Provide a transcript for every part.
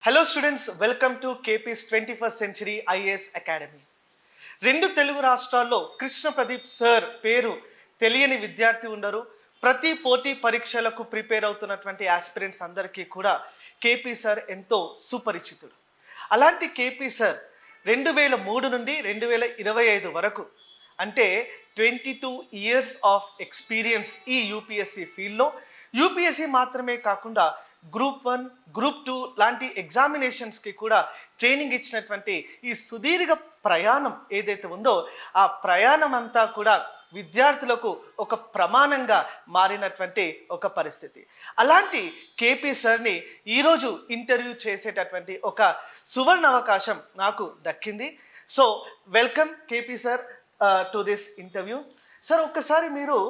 Hello students, welcome to KP's 21st century IAS academy. రెండు తెలుగు రాష్ట్రాల్లో కృష్ణ ప్రదీప్ సార్ పేరు తెలియని విద్యార్థి ఉండరు. ప్రతి పోటీ పరీక్షలకు ప్రిపేర్ అవుతున్నటువంటి ఆస్పిరెంట్స్ అందరికీ కూడా కేపీ సార్ ఎంతో సుపరిచితుడు. అలాంటి కేపీ సార్ 2003 నుండి 2025 వరకు, అంటే 22 ఇయర్స్ ఆఫ్ ఎక్స్పీరియన్స్ ఈ యూపీఎస్సి ఫీల్డ్లో. యూపీఎస్సి మాత్రమే కాకుండా గ్రూప్ 1, గ్రూప్ 2 లాంటి ఎగ్జామినేషన్స్కి కూడా ట్రైనింగ్ ఇచ్చినటువంటి ఈ సుదీర్ఘ ప్రయాణం ఏదైతే ఉందో, ఆ ప్రయాణం అంతా కూడా విద్యార్థులకు ఒక ప్రమాణంగా మారినటువంటి ఒక పరిస్థితి. అలాంటి కేపీ సార్ని ఈరోజు ఇంటర్వ్యూ చేసేటటువంటి ఒక సువర్ణ అవకాశం నాకు దక్కింది. So welcome KP sir to this interview. Sir, ఒక్కసారి మీరు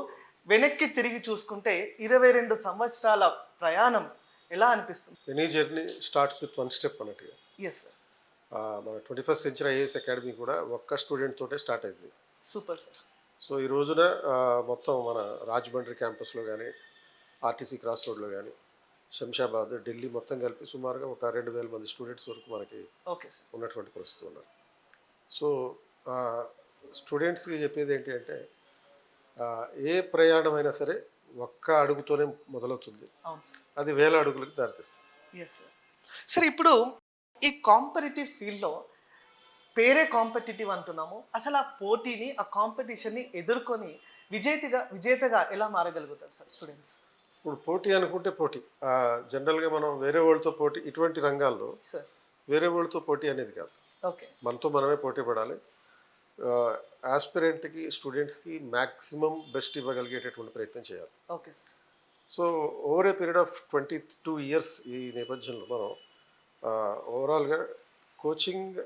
వెనక్కి తిరిగి చూసుకుంటే 22 సంవత్సరాల ప్రయాణం ఎలా అనిపిస్తుంది? Any journey starts with one step అన్నట్టుగా. Yes sir. మన 21st సెంచరీ ఐఏఎస్ అకాడమీ కూడా ఒక్క స్టూడెంట్ తోటే స్టార్ట్ అయింది. Super sir. సో ఈ రోజున మొత్తం మన రాజమండ్రి క్యాంపస్లో కానీ, ఆర్టీసీ క్రాస్ రోడ్లో కానీ, శంషాబాద్, ఢిల్లీ మొత్తం కలిపి సుమారుగా ఒక 2000 మంది స్టూడెంట్స్ వరకు మనకి ఓకే సార్ ఉన్నటువంటి పరిస్థితి ఉన్నారు. సో స్టూడెంట్స్కి చెప్పేది ఏంటి అంటే, ఏ ప్రయాణమైనా సరే ఒక్క అడుగుతోనే మొదలవుతుంది, అవును సార్. అది 1000 అడుగులకు దారితీస్తుంది. Yes sir. సార్, ఇప్పుడు ఈ కాంపిటేటివ్ ఫీల్డ్లో పేరే కాంపిటేటివ్ అంటున్నాము. అసలు ఆ పోటీని, ఆ కాంపిటీషన్ని ఎదుర్కొని విజేతగా ఎలా మారగలుగుతారు సార్ స్టూడెంట్స్? ఇప్పుడు పోటీ అనుకుంటే పోటీ, జనరల్గా మనం వేరే వాళ్ళతో పోటీ, ఇటువంటి రంగాల్లో సార్ వేరే వాళ్ళతో పోటీ అనేది కాదు, ఓకే, మనతో మనమే పోటీ పడాలి. ఆస్పిరెంట్కి, స్టూడెంట్స్కి మ్యాక్సిమం బెస్ట్ ఇవ్వగలిగేటటువంటి ప్రయత్నం చేయాలి. Okay sir. So over a period of 22 years ఈ నేపథ్యంలో మనం ఓవరాల్గా కోచింగ్,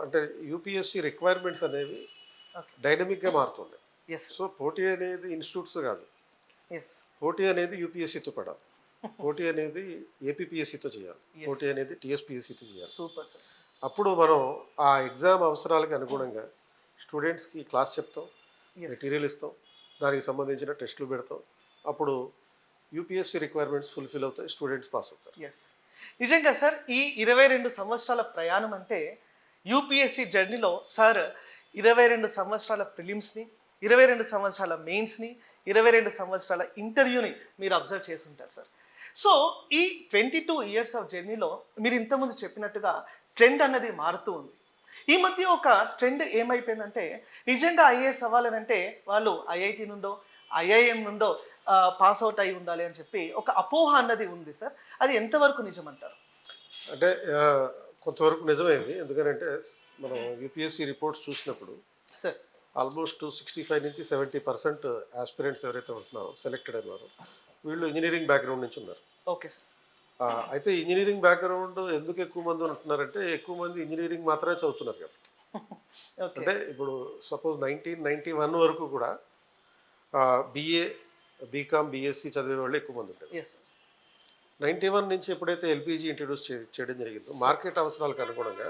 అంటే యూపీఎస్సి రిక్వైర్మెంట్స్ అనేవి డైనమిక్గా మారుతుండే. ఎస్. సో పోటీ అనేది ఇన్స్టిట్యూట్స్ కాదు, ఎస్. పోటీ అనేది యూపీఎస్సితో పడాలి, పోటీ అనేది ఏపీపీఎస్సితో చేయాలి, పోటీ అనేది టీఎస్పీఎస్సితో చేయాలి. Super sir. అప్పుడు మనం ఆ ఎగ్జామ్ అవసరాలకు అనుగుణంగా స్టూడెంట్స్కి క్లాస్ చెప్తాం, మెటీరియల్ ఇస్తాం, దానికి సంబంధించిన టెస్టులు పెడతాం. అప్పుడు యూపీఎస్సి రిక్వైర్మెంట్స్ ఫుల్ఫిల్ అవుతాయి, స్టూడెంట్స్ పాస్ అవుతారు. ఎస్, నిజంగా సార్. ఈ 22 సంవత్సరాల ప్రయాణం అంటే యూపీఎస్సి జర్నీలో సార్ 22 సంవత్సరాల ప్రిలిమ్స్ని, 22 సంవత్సరాల మెయిన్స్ని, 22 సంవత్సరాల ఇంటర్వ్యూని మీరు అబ్జర్వ్ చేసి ఉంటారు సార్. సో ఈ 22 ఇయర్స్ ఆఫ్ జర్నీలో మీరు ఇంతకుముందు చెప్పినట్టుగా ట్రెండ్ అన్నది మారుతూ ఉంది. ఈ మధ్య ఒక ట్రెండ్ ఏమైపోయిందంటే, నిజంగా ఐఏఎస్ అవ్వాలనంటే వాళ్ళు ఐఐటి నుండో, ఐఐఎం నుండో పాస్ అవుట్ అయి ఉండాలి అని చెప్పి ఒక అపోహ అన్నది ఉంది సార్. అది ఎంతవరకు నిజమంటారు? అంటే కొంతవరకు నిజమైంది. ఎందుకంటే మనం యూపీఎస్సి రిపోర్ట్స్ చూసినప్పుడు సార్ ఆల్మోస్ట్ 65 నుంచి 70% ఆస్పిరెంట్స్ ఎవరైతే ఉంటున్నారో, సెలెక్టెడ్ అయినారో, వీళ్ళు ఇంజనీరింగ్ బ్యాక్గ్రౌండ్ నుంచి ఉన్నారు. Okay sir. అయితే ఇంజనీరింగ్ బ్యాక్గ్రౌండ్ ఎందుకు ఎక్కువ మంది ఉంటున్నారంటే, ఎక్కువ మంది ఇంజనీరింగ్ మాత్రమే చదువుతున్నారు కాబట్టి. అంటే ఇప్పుడు సపోజ్ 1991 వరకు కూడా బీఏ, బీకామ్, బీఎస్సీ చదివే వాళ్ళు ఎక్కువ మంది ఉంటారు. 91 నుంచి ఎప్పుడైతే ఎల్పిజి ఇంట్రడ్యూస్ చేయడం జరిగిందో, మార్కెట్ అవసరాలకు అనుగుణంగా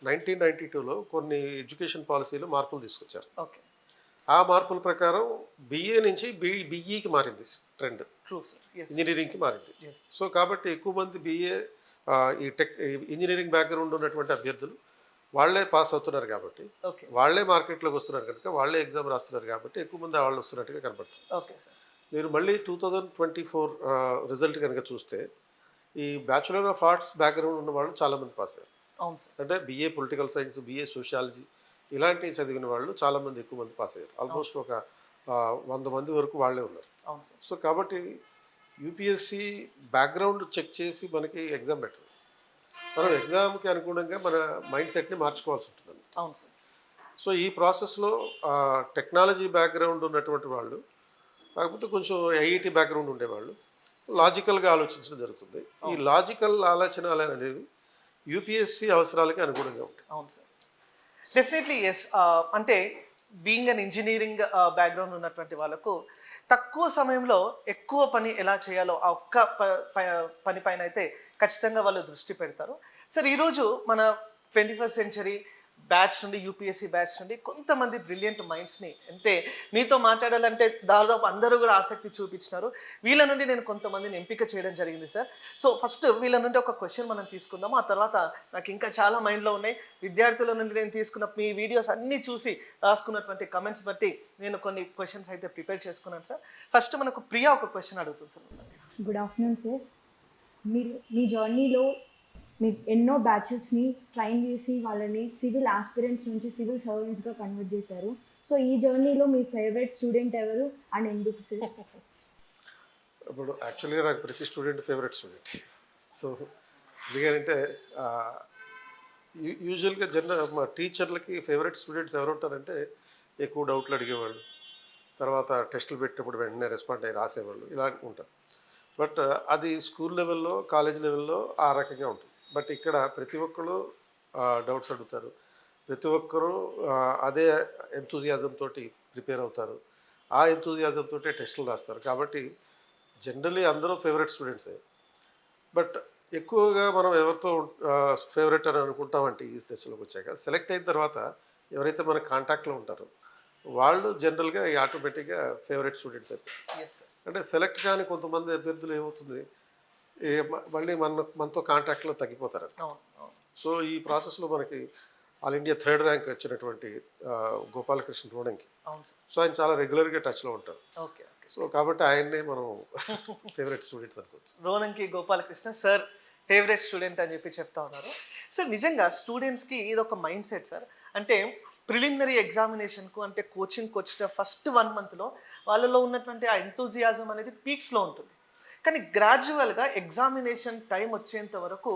1992లో కొన్ని ఎడ్యుకేషన్ పాలసీలో మార్పులు తీసుకొచ్చారు. ఓకే. ఆ మార్పుల ప్రకారం బీఏ నుంచి బీఈకి మారింది ట్రెండ్, ఇంజనీరింగ్కి మారింది. సో కాబట్టి ఎక్కువ మంది బీఏ, ఈ ఇంజనీరింగ్ బ్యాక్గ్రౌండ్ ఉన్నటువంటి అభ్యర్థులు వాళ్ళే పాస్ అవుతున్నారు కాబట్టి, వాళ్ళే మార్కెట్లోకి వస్తున్నారు కనుక, వాళ్ళే ఎగ్జామ్ రాస్తున్నారు కాబట్టి ఎక్కువ మంది వాళ్ళు వస్తున్నట్టుగా కనపడుతుంది. Okay sir. మీరు మళ్ళీ 2024 రిజల్ట్ కనుక చూస్తే, ఈ బ్యాచులర్ ఆఫ్ ఆర్ట్స్ బ్యాక్గ్రౌండ్ ఉన్న వాళ్ళు చాలామంది పాస్ అయ్యారు. అవును సార్. అంటే BA political science, BA sociology ఇలాంటివి చదివిన వాళ్ళు చాలామంది ఎక్కువ మంది పాస్ అయ్యారు. ఆల్మోస్ట్ ఒక 100 మంది వరకు వాళ్ళే ఉన్నారు. అవును సార్. సో కాబట్టి యూపీఎస్సి బ్యాక్గ్రౌండ్ చెక్ చేసి మనకి ఎగ్జామ్ పెట్టదు. మనం ఎగ్జామ్కి అనుగుణంగా మన మైండ్ సెట్ని మార్చుకోవాల్సి ఉంటుంది. అవును సార్. సో ఈ ప్రాసెస్లో టెక్నాలజీ బ్యాక్గ్రౌండ్ ఉన్నటువంటి వాళ్ళు, కాకపోతే కొంచెం ఐఐటి బ్యాక్గ్రౌండ్ ఉండేవాళ్ళు లాజికల్గా ఆలోచించడం జరుగుతుంది. ఈ లాజికల్ ఆలోచన అనేవి యూపీఎస్సి అవసరాలకి అనుగుణంగా ఉంటాయి. అవును సార్, డెఫినెట్లీ. ఎస్. అంటే బీయింగ్ అన్ ఇంజనీరింగ్ బ్యాక్గ్రౌండ్ ఉన్నటువంటి వాళ్ళకు తక్కువ సమయంలో ఎక్కువ పని ఎలా చేయాలో ఆ ఒక్క పని పైన అయితే ఖచ్చితంగా వాళ్ళు దృష్టి పెడతారు. సార్, ఈరోజు మన 21st సెంచరీ బ్యాచ్ నుండి యూపీఎస్సీ బ్యాచ్ నుండి కొంతమంది బ్రిలియంట్ మైండ్స్ని అంటే మీతో మాట్లాడాలంటే దాదాపు అందరూ కూడా ఆసక్తి చూపించినారు. వీళ్ళ నుండి నేను కొంతమందిని ఎంపిక చేయడం జరిగింది సార్. సో ఫస్ట్ వీళ్ళ నుండి ఒక క్వశ్చన్ మనం తీసుకుందాము. ఆ తర్వాత నాకు ఇంకా చాలా మైండ్లో ఉన్నాయి. విద్యార్థుల నుండి నేను తీసుకున్న మీ వీడియోస్ అన్నీ చూసి రాసుకున్నటువంటి కమెంట్స్ బట్టి నేను కొన్ని క్వశ్చన్స్ అయితే ప్రిపేర్ చేసుకున్నాను సార్. ఫస్ట్ మనకు ప్రియా ఒక క్వశ్చన్ అడుగుతుంది సార్. Good afternoon sir. మీరు మీ జర్నీలో మీరు ఎన్నో బ్యాచెస్ని ట్రైన్ చేసి వాళ్ళని సివిల్ ఆస్పిరెంట్స్ నుంచి సివిల్ సర్వెంట్స్గా కన్వర్ట్ చేశారు. సో ఈ జర్నీలో మీ ఫేవరెట్ స్టూడెంట్ ఎవరు అండ్ ఎందుకు సార్? ఇప్పుడు యాక్చువల్గా నాకు ప్రతి స్టూడెంట్ ఫేవరెట్ స్టూడెంట్. సో ఎందుకంటే యూజువల్గా మా టీచర్లకి ఫేవరెట్ స్టూడెంట్స్ ఎవరు ఉంటారంటే ఎక్కువ డౌట్లు అడిగేవాళ్ళు, తర్వాత టెస్టులు పెట్టినప్పుడు వెంటనే రెస్పాండ్ అయ్యి రాసేవాళ్ళు, ఇలా ఉంటారు. బట్ అది స్కూల్ లెవెల్లో కాలేజ్ లెవెల్లో ఆ రకంగా ఉంటుంది. బట్ ఇక్కడ ప్రతి ఒక్కరు డౌట్స్ అడుగుతారు, ప్రతి ఒక్కరూ అదే ఎంతూజియాజం తోటి ప్రిపేర్ అవుతారు, ఆ ఎంతూజియాజం తోటే టెస్టులు రాస్తారు. కాబట్టి జనరలీ అందరూ ఫేవరెట్ స్టూడెంట్సే. బట్ ఎక్కువగా మనం ఎవరితో ఫేవరెట్ అని అనుకుంటామంటే ఈ దశలోకి వచ్చాక సెలెక్ట్ అయిన తర్వాత ఎవరైతే మన కాంటాక్ట్లో ఉంటారో వాళ్ళు జనరల్గా ఈ ఆటోమేటిక్గా ఫేవరెట్ స్టూడెంట్స్ అయిపోతారు. అంటే సెలెక్ట్ కానీ కొంతమంది అభ్యర్థులు ఏమవుతుంది, మళ్ళీ మనతో కాంటాక్ట్లో తగ్గిపోతారు. సో ఈ ప్రాసెస్లో మనకి ఆల్ ఇండియా 3rd ర్యాంక్ వచ్చినటువంటి గోపాలకృష్ణ రోణంకి, సో ఆయన చాలా రెగ్యులర్గా టచ్లో ఉంటారు. ఓకే. సో కాబట్టి ఆయన్నే మనం ఫేవరెట్ స్టూడెంట్స్ అనుకోవచ్చు. Ronanki Gopalakrishna sir favourite student అని చెప్పి చెప్తా ఉన్నారు సార్. నిజంగా స్టూడెంట్స్కి ఇది ఒక మైండ్ సెట్ సార్. అంటే ప్రిలిమినరీ ఎగ్జామినేషన్కు అంటే కోచింగ్కి వచ్చిన ఫస్ట్ 1 మంత్లో వాళ్ళలో ఉన్నటువంటి ఆ ఎంతూజియాజం అనేది పీక్స్లో ఉంటుంది. కానీ గ్రాడ్యువల్గా ఎగ్జామినేషన్ టైం వచ్చేంత వరకు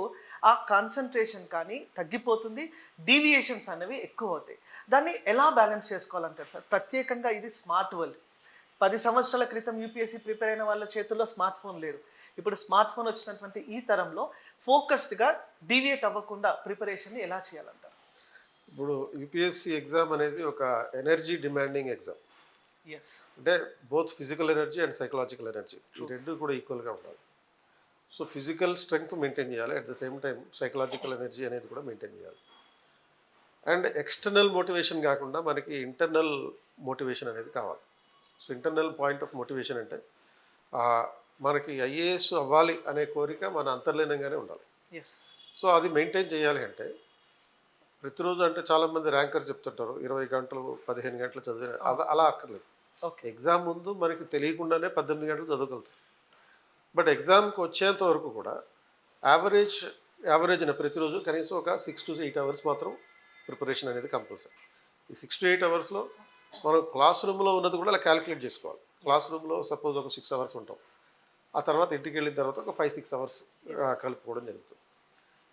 ఆ కాన్సన్ట్రేషన్ కానీ తగ్గిపోతుంది, డీవియేషన్స్ అనేవి ఎక్కువ అవుతాయి. దాన్ని ఎలా బ్యాలెన్స్ చేసుకోవాలంటారు సార్? ప్రత్యేకంగా ఇది స్మార్ట్ వరల్డ్. 10 సంవత్సరాల క్రితం యూపీఎస్సీ ప్రిపేర్ అయిన వాళ్ళ చేతుల్లో స్మార్ట్ ఫోన్ లేదు. ఇప్పుడు స్మార్ట్ ఫోన్ వచ్చినటువంటి ఈ తరంలో ఫోకస్డ్గా డీవియేట్ అవ్వకుండా ప్రిపరేషన్ని ఎలా చేయాలంటారు? ఇప్పుడు యూపీఎస్సీ ఎగ్జామ్ అనేది ఒక ఎనర్జీ డిమాండింగ్ ఎగ్జామ్. ఎస్. అంటే both physical energy and psychological energy ఈ రెండు కూడా ఈక్వల్గా ఉండాలి. సో ఫిజికల్ స్ట్రెంగ్త్ మెయింటైన్ చేయాలి, at the same time psychological energy అనేది కూడా మెయింటైన్ చేయాలి. అండ్ ఎక్స్టర్నల్ మోటివేషన్ కాకుండా మనకి ఇంటర్నల్ మోటివేషన్ అనేది కావాలి. So internal point of motivation అంటే మనకి ఐఏఎస్ అవ్వాలి అనే కోరిక మన అంతర్లీనంగానే ఉండాలి. ఎస్. సో అది మెయింటైన్ చేయాలి అంటే ప్రతిరోజు అంటే చాలామంది ర్యాంకర్స్ చెప్తుంటారు 20 గంటలు 15 గంటలు చదివిన, అలా అక్కర్లేదు. ఎగ్జామ్ ముందు మనకి తెలియకుండానే 18 గంటలు చదవగలుగుతాం. బట్ ఎగ్జామ్కి వచ్చేంత వరకు కూడా యావరేజ్న ప్రతిరోజు కనీసం ఒక 6 to 8 అవర్స్ మాత్రం ప్రిపరేషన్ అనేది కంపల్సరీ. ఈ 6 to 8 అవర్స్లో మనం క్లాస్ రూమ్లో ఉన్నది కూడా అలా క్యాలిక్యులేట్ చేసుకోవాలి. క్లాస్ రూమ్లో సపోజ్ ఒక 6 అవర్స్ ఉంటాం, ఆ తర్వాత ఇంటికి వెళ్ళిన తర్వాత ఒక 5-6 అవర్స్ కలుపుకోవడం జరుగుతుంది.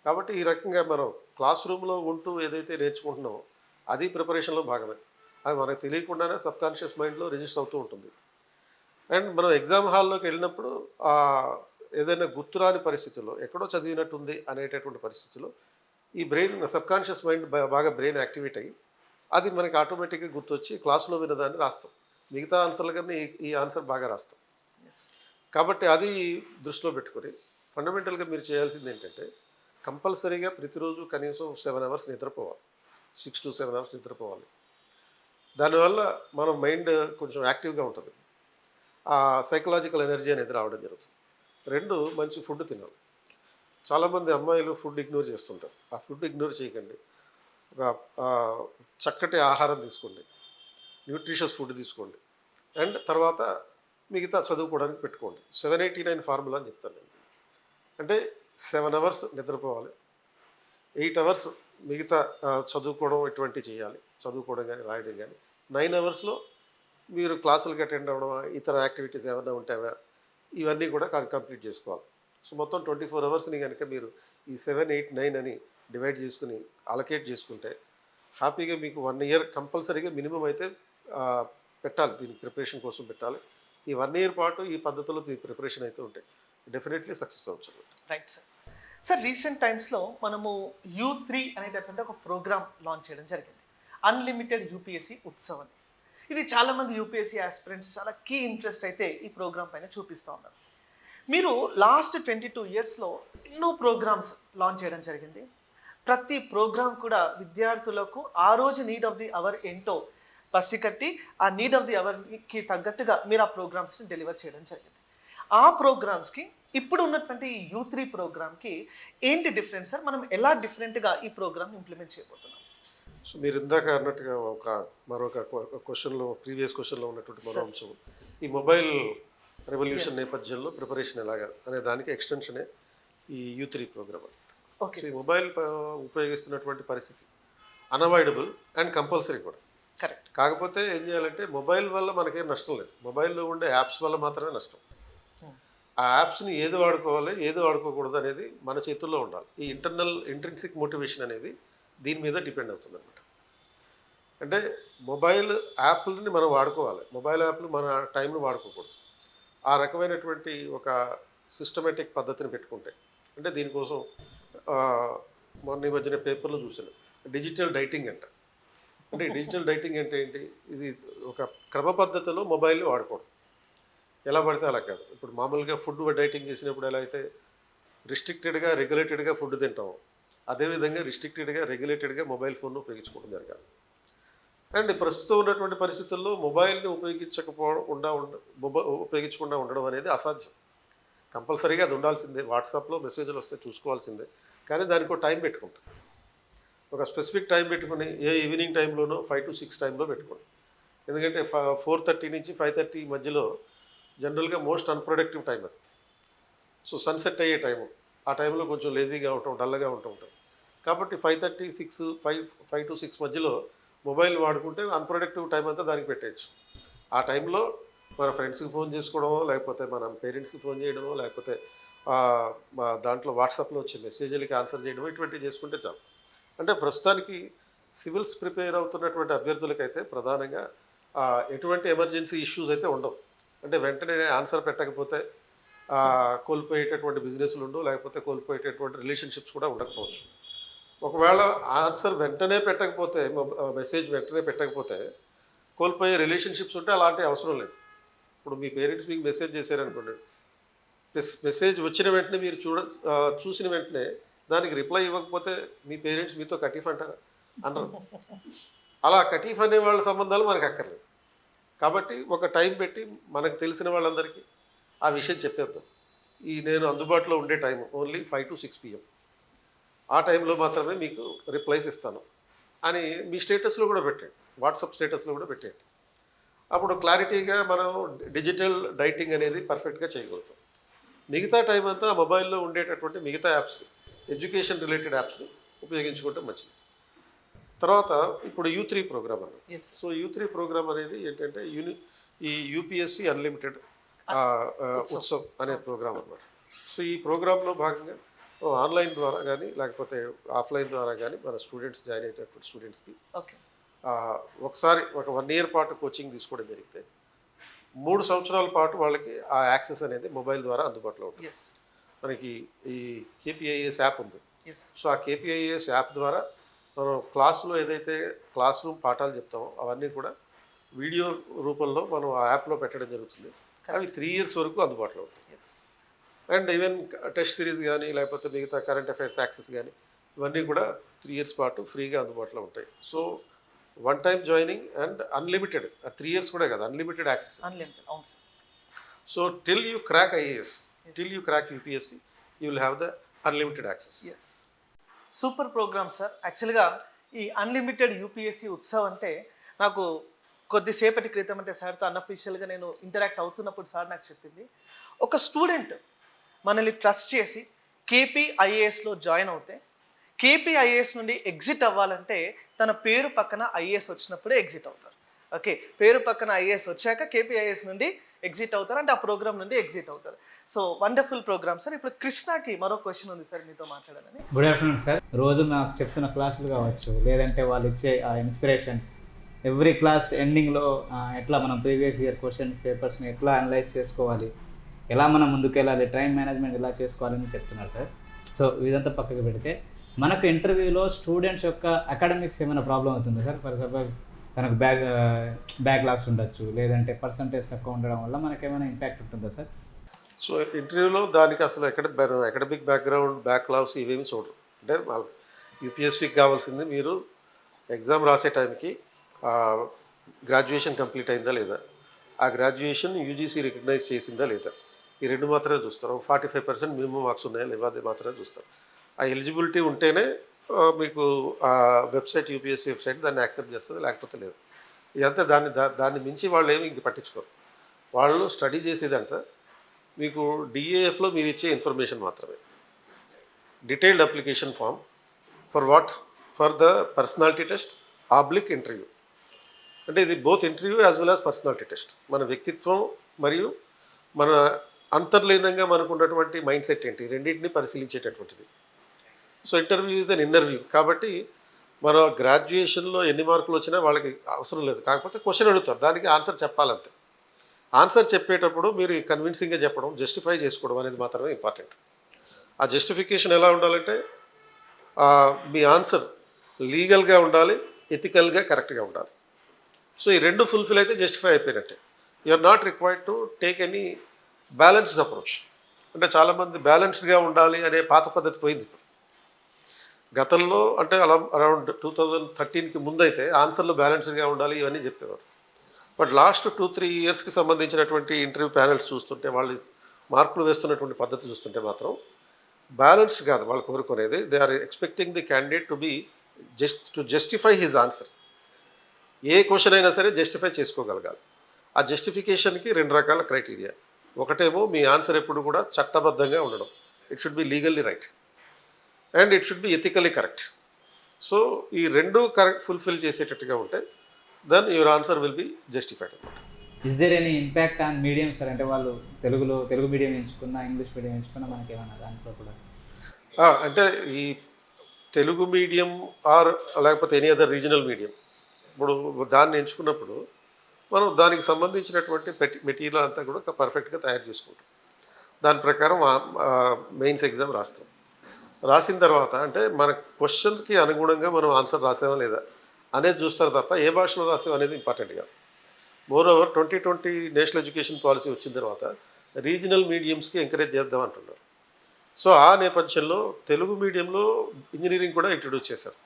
కాబట్టి ఈ రకంగా మనం క్లాస్ రూమ్లో ఉంటూ ఏదైతే నేర్చుకుంటున్నామో అది ప్రిపరేషన్లో భాగమే. అది మనకు తెలియకుండానే సబ్కాన్షియస్ మైండ్లో రిజిస్టర్ అవుతూ ఉంటుంది. అండ్ మనం ఎగ్జామ్ హాల్లోకి వెళ్ళినప్పుడు ఏదైనా గుర్తురాని పరిస్థితుల్లో ఎక్కడో చదివినట్టుంది అనేటటువంటి పరిస్థితుల్లో ఈ బ్రెయిన్ సబ్కాన్షియస్ మైండ్ బాగా బ్రెయిన్ యాక్టివేట్ అయ్యి అది మనకి ఆటోమేటిక్గా గుర్తొచ్చి క్లాస్లో విన్నదాన్ని రాస్తాం. మిగతా ఆన్సర్లు కన్నా ఈ ఆన్సర్ బాగా రాస్తాం. కాబట్టి అది దృష్టిలో పెట్టుకొని ఫండమెంటల్గా మీరు చేయాల్సింది ఏంటంటే కంపల్సరీగా ప్రతిరోజు కనీసం 7 అవర్స్ నిద్రపోవాలి, 6 to 7 అవర్స్ నిద్రపోవాలి. దానివల్ల మన మైండ్ కొంచెం యాక్టివ్గా ఉంటుంది, ఆ సైకలాజికల్ ఎనర్జీ అనేది రావడం జరుగుతుంది. 2 మంచి ఫుడ్ తినాలి. చాలామంది అమ్మాయిలు ఫుడ్ ఇగ్నోర్ చేస్తుంటారు. ఆ ఫుడ్ ఇగ్నోర్ చేయకండి. ఒక చక్కటి ఆహారం తీసుకోండి, న్యూట్రిషియస్ ఫుడ్ తీసుకోండి, అండ్ తర్వాత మిగతా చదువుకోవడానికి పెట్టుకోండి. 7-8-9 ఫార్ములా అని చెప్తాను నేను. అంటే 7 అవర్స్ నిద్రపోవాలి, 8 అవర్స్ మిగతా చదువుకోవడం ఇటువంటివి చేయాలి, చదువుకోవడం కానీ రాయడం కానీ. 9 అవర్స్లో మీరు క్లాసులకు అటెండ్ అవ్వడం, ఇతర యాక్టివిటీస్ ఏమైనా ఉంటాయా ఇవన్నీ కూడా కంప్లీట్ చేసుకోవాలి. సో మొత్తం 24 అవర్స్ని కనుక మీరు ఈ 7-8-9 అని డివైడ్ చేసుకుని అలొకేట్ చేసుకుంటే హ్యాపీగా మీకు 1 ఇయర్ కంపల్సరీగా మినిమం అయితే పెట్టాలి, దీనికి ప్రిపరేషన్ కోసం పెట్టాలి. ఈ 1 ఇయర్ పాటు ఈ పద్ధతిలో మీ ప్రిపరేషన్ అయితే ఉంటే డెఫినెట్లీ సక్సెస్ అవ్వచ్చు. Right sir. సార్ రీసెంట్ టైమ్స్లో మనము U3 అనేటటువంటి ఒక ప్రోగ్రామ్ లాంచ్ చేయడం జరిగింది, అన్లిమిటెడ్ యూపీఎస్సీ ఉత్సవ్ అని. ఇది చాలామంది యూపీఎస్సీ ఆస్పిరెంట్స్ చాలా కీ ఇంట్రెస్ట్ అయితే ఈ ప్రోగ్రామ్ పైన చూపిస్తూ ఉన్నారు. మీరు లాస్ట్ 22 ఇయర్స్లో ఎన్నో ప్రోగ్రామ్స్ లాంచ్ చేయడం జరిగింది. ప్రతి ప్రోగ్రామ్ కూడా విద్యార్థులకు ఆ రోజు నీడ్ ఆఫ్ ది అవర్ ఏంటో పసిగట్టి ఆ నీడ్ ఆఫ్ ది అవర్కి తగ్గట్టుగా మీరు ఆ ప్రోగ్రామ్స్ని డెలివర్ చేయడం జరిగింది. ఆ ప్రోగ్రామ్స్కి ఇప్పుడు ఉన్నటువంటి ఈ U3 ప్రోగ్రామ్కి ఏంటి డిఫరెన్స్ సార్? మనం ఎలా డిఫరెంట్గా ఈ ప్రోగ్రామ్ ఇంప్లిమెంట్ చేయబోతున్నాం? సో మీరు ఇందాక అన్నట్టుగా మరొక క్వశ్చన్లో, ప్రీవియస్ క్వశ్చన్లో ఉన్నటువంటి మరో అంశం, ఈ మొబైల్ రెవల్యూషన్ నేపథ్యంలో ప్రిపరేషన్ ఎలాగా అనే దానికి ఎక్స్టెన్షనే ఈ U3 ప్రోగ్రామ్. ఓకే, ఈ మొబైల్ ఉపయోగిస్తున్నటువంటి పరిస్థితి అన్అవాయిడబుల్ అండ్ కంపల్సరీ కూడా. కరెక్ట్. కాకపోతే ఏం చేయాలంటే మొబైల్ వల్ల మనకేం నష్టం లేదు, మొబైల్లో ఉండే యాప్స్ వల్ల మాత్రమే నష్టం. ఆ యాప్స్ని ఏది వాడుకోవాలి, ఏది వాడుకోకూడదు అనేది మన చేతుల్లో ఉండాలి. ఈ ఇంట్రిన్సిక్ మోటివేషన్ అనేది దీని మీద డిపెండ్ అవుతుంది అనమాట. అంటే మొబైల్ యాప్లని మనం వాడుకోవాలి, మొబైల్ యాప్లు మన టైంను వాడుకోకూడదు. ఆ రకమైనటువంటి ఒక సిస్టమేటిక్ పద్ధతిని పెట్టుకుంటే, అంటే దీనికోసం మొన్న ఈ మధ్యన పేపర్లో చూసాను, డిజిటల్ డైటింగ్ అంట. అంటే డిజిటల్ డైటింగ్ అంటే ఏంటి? ఇది ఒక క్రమ పద్ధతిలో మొబైల్ని వాడుకోవడం, ఎలా పడితే అలా కాదు. ఇప్పుడు మామూలుగా ఫుడ్ డైటింగ్ చేసినప్పుడు ఎలా అయితే రిస్ట్రిక్టెడ్గా రెగ్యులేటెడ్గా ఫుడ్ తింటాము, అదేవిధంగా రిస్ట్రిక్టెడ్గా రెగ్యులేటెడ్గా మొబైల్ ఫోన్ను ఉపయోగించుకోవడం జరగాలి. అండ్ ప్రస్తుతం ఉన్నటువంటి పరిస్థితుల్లో మొబైల్ని ఉపయోగించకుండా ఉండడం అనేది అసాధ్యం. కంపల్సరీగా అది ఉండాల్సిందే. వాట్సాప్లో మెసేజ్లు వస్తే చూసుకోవాల్సిందే, కానీ దానికి ఒక టైం పెట్టుకుంటాం. ఒక స్పెసిఫిక్ టైం పెట్టుకుని ఈవినింగ్ టైంలోనో 5 to 6 టైంలో పెట్టుకోండి. ఎందుకంటే 4:30 నుంచి 5:30 మధ్యలో జనరల్గా మోస్ట్ అన్ప్రొడక్టివ్ టైం అది. సో సన్సెట్ అయ్యే టైము, ఆ టైంలో కొంచెం లేజీగా ఉంటాం, డల్గా ఉంటాం. కాబట్టి 5:30, 6, 5 to 6 మధ్యలో మొబైల్ వాడుకుంటే అన్ప్రొడక్టివ్ టైం అంతా దానికి పెట్టేయచ్చు. ఆ టైంలో మన ఫ్రెండ్స్కి ఫోన్ చేసుకోవడమో, లేకపోతే మన పేరెంట్స్కి ఫోన్ చేయడమో, లేకపోతే దాంట్లో వాట్సాప్లో వచ్చే మెసేజ్లకి ఆన్సర్ చేయడమో, ఇటువంటివి చేసుకుంటే చాలు. అంటే ప్రస్తుతానికి సివిల్స్ ప్రిపేర్ అవుతున్నటువంటి అభ్యర్థులకైతే ప్రధానంగా ఎటువంటి ఎమర్జెన్సీ ఇష్యూస్ అయితే ఉండవు. అంటే వెంటనే ఆన్సర్ పెట్టకపోతే కోల్పోయేటటువంటి బిజినెస్లు ఉండవు, లేకపోతే కోల్పోయేటటువంటి రిలేషన్షిప్స్ కూడా ఉండకపోవచ్చు. ఒకవేళ ఆన్సర్ వెంటనే పెట్టకపోతే, మెసేజ్ వెంటనే పెట్టకపోతే కోల్పోయే రిలేషన్షిప్స్ ఉంటే అలాంటి అవసరం లేదు. ఇప్పుడు మీ పేరెంట్స్ మీకు మెసేజ్ చేశారనుకోండి, మెసేజ్ వచ్చిన వెంటనే మీరు చూసిన వెంటనే దానికి రిప్లై ఇవ్వకపోతే మీ పేరెంట్స్ మీతో కటీఫ్ అంటారా? అనరు. అలా కటీఫ్ అనే వాళ్ళ సంబంధాలు మనకు అక్కర్లేదు. కాబట్టి ఒక టైం పెట్టి మనకు తెలిసిన వాళ్ళందరికీ ఆ విషయం చెప్పేద్దాం. నేను అందుబాటులో ఉండే టైం ఓన్లీ 5 to 6 PM, ఆ టైంలో మాత్రమే మీకు రిప్లైస్ ఇస్తాను అని మీ స్టేటస్లో కూడా పెట్టండి, వాట్సాప్ స్టేటస్లో కూడా పెట్టండి. అప్పుడు క్లారిటీగా మనం డిజిటల్ డైటింగ్ అనేది పర్ఫెక్ట్గా చేయగలుగుతాం. మిగతా టైం అంతా మొబైల్లో ఉండేటటువంటి మిగతా యాప్స్, ఎడ్యుకేషన్ రిలేటెడ్ యాప్స్ని ఉపయోగించుకోవటం మంచిది. తర్వాత ఇప్పుడు U3 ప్రోగ్రామ్ అన్నమాట. సో U3 ప్రోగ్రామ్ అనేది ఏంటంటే ఈ UPSC అన్లిమిటెడ్ ఉత్సవ్ అనే ప్రోగ్రామ్ అన్నమాట. సో ఈ ప్రోగ్రాంలో భాగంగా ఆన్లైన్ ద్వారా కానీ, లేకపోతే ఆఫ్లైన్ ద్వారా కానీ మన స్టూడెంట్స్, జాయిన్ అయ్యేటటువంటి స్టూడెంట్స్కి ఒకసారి ఒక 1 year పాటు కోచింగ్ తీసుకోవడం జరిగితే 3 సంవత్సరాల పాటు వాళ్ళకి ఆ యాక్సెస్ అనేది మొబైల్ ద్వారా అందుబాటులో ఉంటుంది. మనకి ఈ KPIS యాప్ ఉంది. సో ఆ KPIS యాప్ ద్వారా మనం క్లాసులో ఏదైతే క్లాస్ రూమ్ పాఠాలు చెప్తామో అవన్నీ కూడా వీడియో రూపంలో మనం ఆ యాప్లో పెట్టడం జరుగుతుంది. అవి 3 years వరకు అందుబాటులో ఉంటాయి. అండ్ ఈవెన్ టెస్ట్ సిరీస్ కానీ, లేకపోతే మిగతా కరెంట్ అఫైర్స్ యాక్సెస్ కానీ, ఇవన్నీ కూడా 3 years పాటు ఫ్రీగా అందుబాటులో ఉంటాయి. So one time joining and unlimited, 3 years కూడా కదా, unlimited access. So till you crack IAS, till you crack UPSC, you will have the unlimited access. Super program sir. యాక్చువల్గా ఈ అన్లిమిటెడ్ UPSC ఉత్సవ్ అంటే నాకు కొద్దిసేపటి క్రితం, అంటే సార్తో అన్అఫీషియల్గా నేను ఇంటరాక్ట్ అవుతున్నప్పుడు సార్ నాకు చెప్పింది, ఒక స్టూడెంట్ మనల్ని ట్రస్ట్ చేసి KPIASలో జాయిన్ అవుతే, KPIAS నుండి ఎగ్జిట్ అవ్వాలంటే తన పేరు పక్కన IAS వచ్చినప్పుడే ఎగ్జిట్ అవుతారు. ఓకే, పేరు పక్కన IAS వచ్చాక KPIAS నుండి ఎగ్జిట్ అవుతారు, అంటే ఆ ప్రోగ్రామ్ నుండి ఎగ్జిట్ అవుతారు. So wonderful program sir. ఇప్పుడు కృష్ణకి మరో క్వశ్చన్ ఉంది సార్, మీతో మాట్లాడాలని. Good afternoon sir. రోజు నాకు చెప్తున్న క్లాసులు కావచ్చు, లేదంటే వాళ్ళు ఇచ్చే ఆ ఇన్స్పిరేషన్, ఎవ్రీ క్లాస్ ఎండింగ్లో ఎట్లా మనం ప్రీవియస్ ఇయర్ క్వశ్చన్ పేపర్స్ని ఎట్లా అనలైజ్ చేసుకోవాలి, ఎలా మనం ముందుకెళ్ళాలి, టైం మేనేజ్మెంట్ ఎలా చేసుకోవాలని చెప్తున్నారు సార్. సో ఇదంతా పక్కకు పెడితే మనకు ఇంటర్వ్యూలో స్టూడెంట్స్ యొక్క అకాడమిక్స్ ఏమైనా ప్రాబ్లం అవుతుందా సార్? ఫర్ సపోజ్ తనకు బ్యాక్లాగ్స్ ఉండొచ్చు, లేదంటే పర్సంటేజ్ తక్కువ ఉండడం వల్ల మనకు ఏమైనా ఇంపాక్ట్ ఉంటుందా సార్? సో ఇంటర్వ్యూలో దానికి అసలు అకాడమిక్ బ్యాక్గ్రౌండ్, బ్యాక్లాగ్స్ ఇవేమి చూడరు. అంటే యూపీఎస్సీకి కావాల్సింది మీరు ఎగ్జామ్ రాసే టైంకి గ్రాడ్యుయేషన్ కంప్లీట్ అయిందా లేదా, ఆ గ్రాడ్యుయేషన్ యూజీసీ రికగ్నైజ్ చేసిందా లేదా, ఈ రెండు మాత్రమే చూస్తారు. 45% మినిమం మార్క్స్ ఉన్నాయా లేవా అది మాత్రమే చూస్తారు. ఆ ఎలిజిబిలిటీ ఉంటేనే మీకు ఆ వెబ్సైట్ యూపీఎస్సీ వెబ్సైట్ దాన్ని యాక్సెప్ట్ చేస్తుంది, లేకపోతే లేదు. ఇదంతా దాన్ని మించి వాళ్ళు ఏమి ఇంక పట్టించుకోరు. వాళ్ళు స్టడీ చేసేదంట మీకు డిఏఎఫ్లో మీరు ఇచ్చే ఇన్ఫర్మేషన్ మాత్రమే. Detailed application form for what, for the personality test oblique interview. అంటే ఇది both interview as well as personality test. మన వ్యక్తిత్వం మరియు మన అంతర్లీనంగా మనకు ఉన్నటువంటి మైండ్ సెట్ ఏంటి రెండింటిని పరిశీలించేటటువంటిది. So interview is an interview. కాబట్టి మన గ్రాడ్యుయేషన్లో ఎన్ని మార్కులు వచ్చినా వాళ్ళకి అవసరం లేదు, కాకపోతే క్వశ్చన్ అడుగుతారు, దానికి ఆన్సర్ చెప్పాలంతే. ఆన్సర్ చెప్పేటప్పుడు మీరు కన్విన్సింగ్గా చెప్పడం, జస్టిఫై చేసుకోవడం అనేది మాత్రమే ఇంపార్టెంట్. ఆ జస్టిఫికేషన్ ఎలా ఉండాలంటే మీ ఆన్సర్ లీగల్గా ఉండాలి, ఎథికల్గా కరెక్ట్గా ఉండాలి. సో ఈ రెండు ఫుల్ఫిల్ అయితే జస్టిఫై అయిపోయినట్టే. You are not required to take any balanced approach. అంటే చాలామంది బ్యాలెన్స్డ్గా ఉండాలి అనే పాత పద్ధతి పోయింది ఇప్పుడు. గతంలో అంటే అరౌండ్ 2013కి ముందైతే ఆన్సర్లు బ్యాలెన్స్డ్గా ఉండాలి ఇవన్నీ చెప్పేవారు. బట్ లాస్ట్ 2-3 ఇయర్స్కి సంబంధించినటువంటి ఇంటర్వ్యూ ప్యానెల్స్ చూస్తుంటే, వాళ్ళు మార్కులు వేస్తున్నటువంటి పద్ధతి చూస్తుంటే మాత్రం బ్యాలెన్స్డ్ కాదు వాళ్ళు కోరుకునేది. They are expecting the candidate to be justify his answer. ఏ క్వశ్చన్ అయినా సరే జస్టిఫై చేసుకోగలగాలి. ఆ జస్టిఫికేషన్కి 2 రకాల క్రైటీరియా. ఒకటేమో మీ ఆన్సర్ ఎప్పుడు కూడా చట్టబద్ధంగా ఉండడం, it should be legally right, and it should be ethically correct. So ఈ రెండు కరెక్ట్ ఫుల్ఫిల్ చేసేటట్టుగా ఉంటే then your answer will be justified అనమాట. Is there any impact on medium sir? అంటే వాళ్ళు తెలుగు మీడియం ఎంచుకున్నా, ఇంగ్లీష్ మీడియం ఎంచుకున్నా మనకేమన్నా దాంట్లో కూడా అంటే ఈ తెలుగు మీడియం ఆర్ లేకపోతే ఎనీ అదర్ రీజనల్ మీడియం, ఇప్పుడు దాన్ని ఎంచుకున్నప్పుడు మనం దానికి సంబంధించినటువంటి మెటీరియల్ అంతా కూడా పర్ఫెక్ట్గా తయారు చేసుకుంటాం. దాని ప్రకారం మెయిన్స్ ఎగ్జామ్ రాస్తాం. రాసిన తర్వాత అంటే మన క్వశ్చన్స్కి అనుగుణంగా మనం ఆన్సర్ రాసామా లేదా అనేది చూస్తారు తప్ప ఏ భాషలో రాసాం అనేది ఇంపార్టెంట్ కాదు. More over 2020 national education policy వచ్చిన తర్వాత రీజనల్ మీడియంస్కి ఎంకరేజ్ చేద్దాం అంటున్నారు. సో ఆ నేపథ్యంలో తెలుగు మీడియంలో ఇంజనీరింగ్ కూడా ఇంట్రడ్యూస్ చేశారు.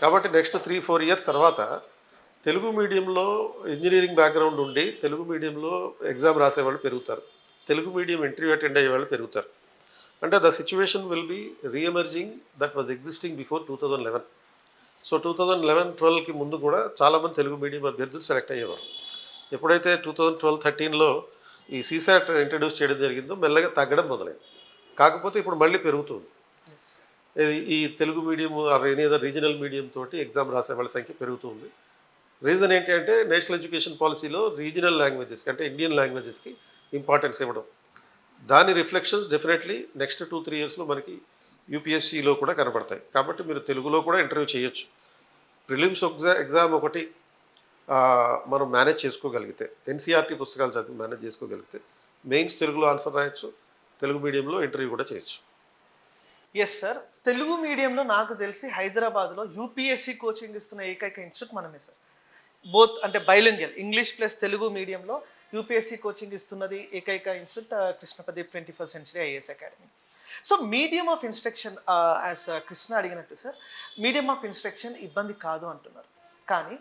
కాబట్టి నెక్స్ట్ 3-4 ఇయర్స్ తర్వాత తెలుగు మీడియంలో ఇంజనీరింగ్ బ్యాక్గ్రౌండ్ ఉండి తెలుగు మీడియంలో ఎగ్జామ్ రాసేవాళ్ళు పెరుగుతారు, తెలుగు మీడియం ఇంటర్వ్యూ అటెండ్ అయ్యే వాళ్ళు పెరుగుతారు. అంటే the situation will be reemerging that was existing before 2011. So 2011-12కి ముందు కూడా చాలామంది తెలుగు మీడియం అభ్యర్థులు సెలెక్ట్ అయ్యేవారు. ఎప్పుడైతే 2012-13లో ఈ సీసాట్ ఇంట్రడ్యూస్ చేయడం జరిగిందో మెల్లగా తగ్గడం మొదలైంది. కాకపోతే ఇప్పుడు మళ్ళీ పెరుగుతుంది. ఈ Telugu medium or any other regional medium తోటి ఎగ్జామ్ రాసే వాళ్ళ సంఖ్య పెరుగుతుంది. రీజన్ ఏంటి అంటే నేషనల్ ఎడ్యుకేషన్ పాలసీలో రీజనల్ లాంగ్వేజెస్కి అంటే ఇండియన్ లాంగ్వేజెస్కి ఇంపార్టెన్స్ ఇవ్వడం. దాని రిఫ్లెక్షన్స్ డెఫినెట్లీ నెక్స్ట్ 2-3 ఇయర్స్లో మనకి యూపీఎస్సీలో కూడా కనబడతాయి. కాబట్టి మీరు తెలుగులో కూడా ఇంటర్వ్యూ చేయొచ్చు. ప్రిలిమ్స్ ఎగ్జామ్ ఒకటి మనం మేనేజ్ చేసుకోగలిగితే, ఎన్సీఆర్టీ పుస్తకాలు చదివి మేనేజ్ చేసుకోగలిగితే మెయిన్స్ తెలుగులో ఆన్సర్ రాయొచ్చు, తెలుగు మీడియంలో ఇంటర్వ్యూ కూడా చేయొచ్చు. ఎస్ సార్, తెలుగు మీడియంలో నాకు తెలిసి హైదరాబాద్లో యూపీఎస్సీ కోచింగ్ ఇస్తున్న ఏకైక ఇన్స్టిట్యూట్ మనమే సార్. బోత్ అంటే బైలింగ్వల్ ఇంగ్లీష్ ప్లస్ తెలుగు మీడియంలో యూపీఎస్సీ కోచింగ్ ఇస్తున్నది ఏకైక institute Krishna Pradeep 21st Century IAS academy. So medium of instruction as Krishna అడిగినట్టు సార్, మీడియం ఆఫ్ ఇన్స్ట్రక్షన్ ఇబ్బంది కాదు అంటున్నారు. కానీ